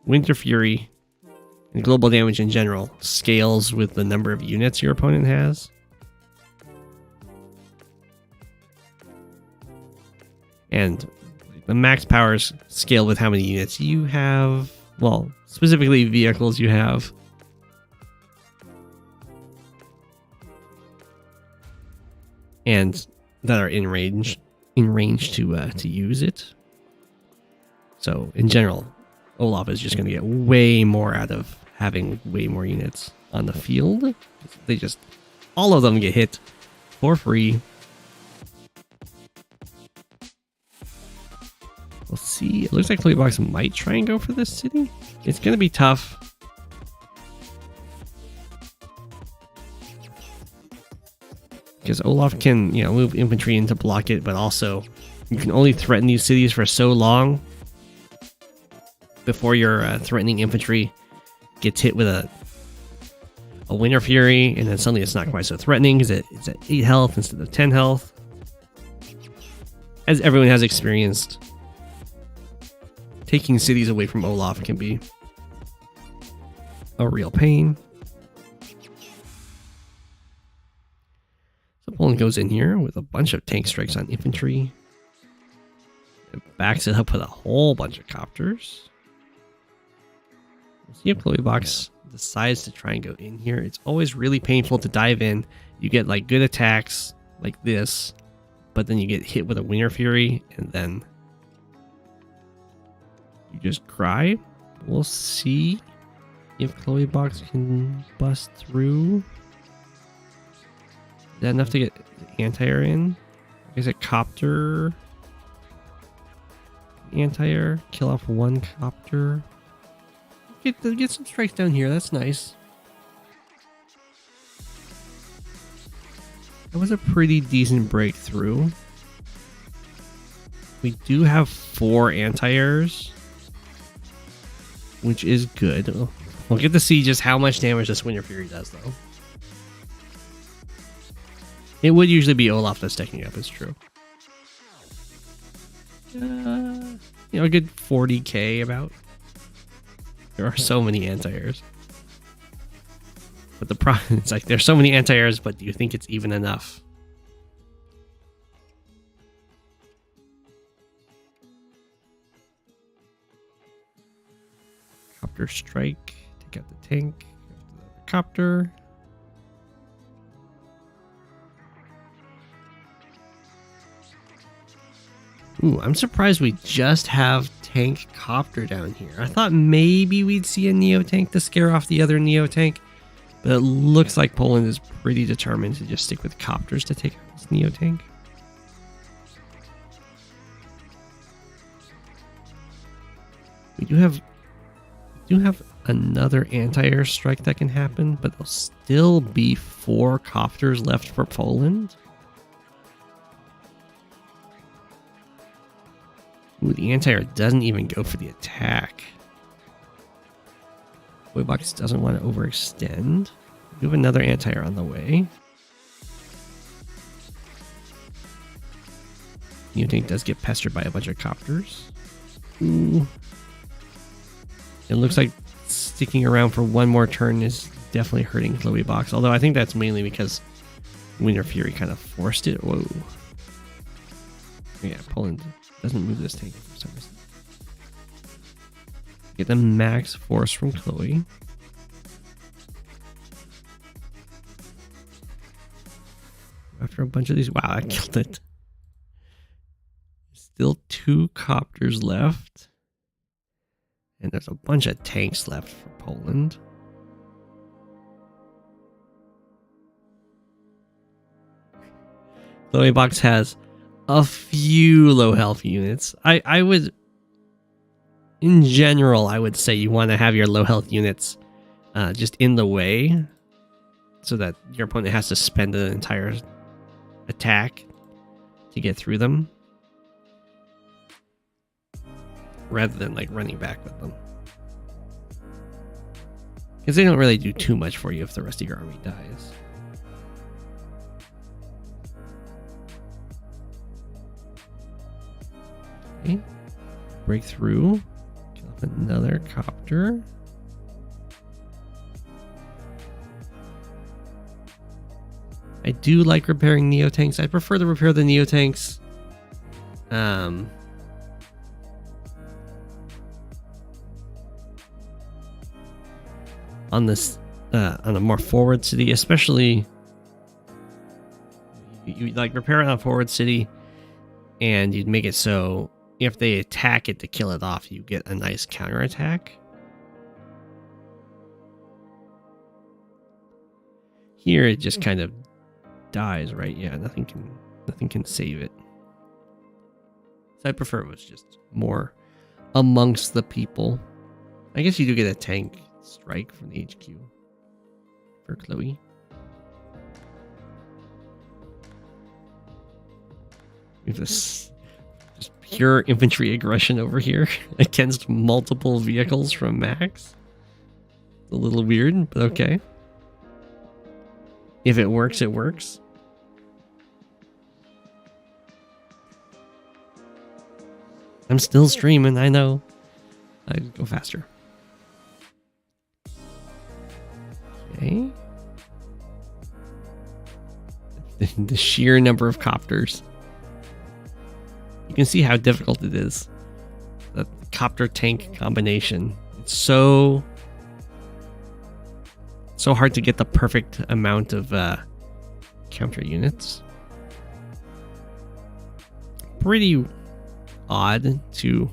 Winter Fury and global damage in general scales with the number of units your opponent has. And the max powers scale with how many units you have. Well, specifically vehicles you have. And that are in range to use it. So in general, Olaf is just going to get way more out of having way more units on the field. They just, all of them get hit for free. We'll see. It looks like CloeBox might try and go for this city. It's going to be tough. Because Olaf can, move infantry in to block it, but also you can only threaten these cities for so long before your threatening infantry gets hit with a Winter Fury, and then suddenly it's not quite so threatening because it's at 8 health instead of 10 health. As everyone has experienced, taking cities away from Olaf can be a real pain. Poland goes in here with a bunch of tank strikes on infantry. It backs it up with a whole bunch of copters. See if Chloe Box decides to try and go in here. It's always really painful to dive in. You get like good attacks like this, but then you get hit with a Winter Fury and then you just cry. We'll see if Chloe Box can bust through. Is that enough to get anti-air in? Is it copter? Anti-air, kill off one copter. Get some strikes down here, that's nice. That was a pretty decent breakthrough. We do have 4 anti-airs, which is good. We'll get to see just how much damage this Winter Fury does, though. It would usually be Olaf that's taking up, it's true. You know, a good 40k about. There are so many anti-airs. But the problem is, like, there's so many anti-airs, but do you think it's even enough? Copter strike. Take out the tank. Copter. Ooh, I'm surprised we just have tank copter down here. I thought maybe we'd see a Neo tank to scare off the other Neo tank, but it looks like Poland is pretty determined to just stick with copters to take out this Neo tank. We do have another anti-air strike that can happen, but there'll still be 4 copters left for Poland. Ooh, the anti-air doesn't even go for the attack. Boybox doesn't want to overextend. We have another anti-air on the way. Neo tank does get pestered by a bunch of copters. Ooh. It looks like sticking around for one more turn is definitely hurting Chloe Box. Although I think that's mainly because Winter Fury kind of forced it. Whoa. Yeah, Poland doesn't move this tank for some reason. Get the max force from Chloe. After a bunch of these, wow, I killed it. Still 2 copters left. And there's a bunch of tanks left for Poland. Chloe Box has a few low health units. I would, in general, I would say you want to have your low health units just in the way so that your opponent has to spend an entire attack to get through them, rather than like running back with them, because they don't really do too much for you if the rest of your army dies. Okay. Break through. Kill off another copter. I do like repairing Neo tanks. I prefer to repair the Neo tanks on this on a more forward city, especially you like repair it on a forward city, and you'd make it so if they attack it to kill it off, you get a nice counterattack. Here it just kind of dies, right? Yeah, nothing can save it. So I prefer it was just more amongst the people. I guess you do get a tank strike from the HQ for Chloe. We have this just pure infantry aggression over here against multiple vehicles from Max. It's a little weird, but okay. If it works, it works. I'm still streaming, I know. I go faster. Okay. the sheer number of copters. You can see how difficult it is. The copter tank combination. It's so hard to get the perfect amount of counter units. Pretty odd to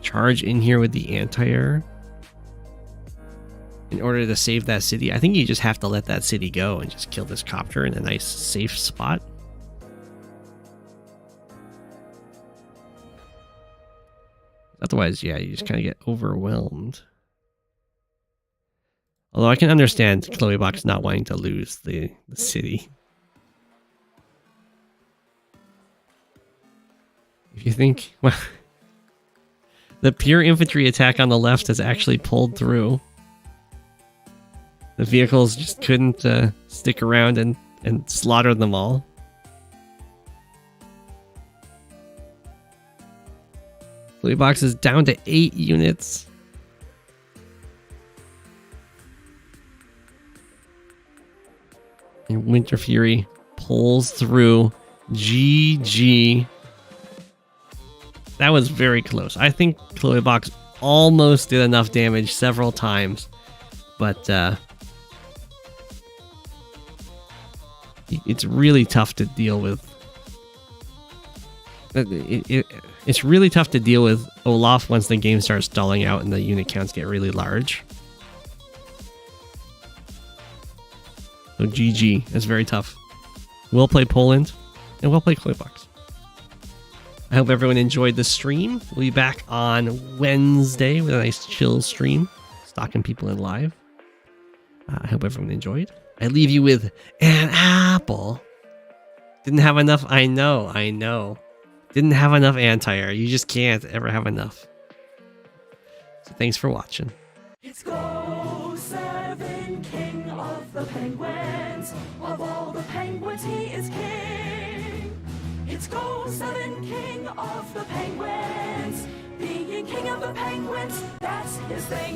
charge in here with the anti-air in order to save that city. I think you just have to let that city go and just kill this copter in a nice safe spot. Otherwise, yeah, you just kind of get overwhelmed. Although I can understand Chloebox not wanting to lose the city. If you think, well, the pure infantry attack on the left has actually pulled through. The vehicles just couldn't stick around and slaughter them all. Chloebox is down to 8 units. And Winter Fury pulls through. GG. That was very close. I think Chloebox almost did enough damage several times, but it's really tough to deal with. It's really tough to deal with Olaf once the game starts stalling out and the unit counts get really large. So GG. That's very tough. We'll play Poland, and we'll play Chloebox. I hope everyone enjoyed the stream. We'll be back on Wednesday with a nice chill stream, stalking people in live. I hope everyone enjoyed. I leave you with an apple. Didn't have enough. I know. Didn't have enough anti-air. You just can't ever have enough. So thanks for watching. It's Go7, king of the penguins. Of all the penguins, he is king. It's Go7, king of the penguins. Being king of the penguins, that's his thing.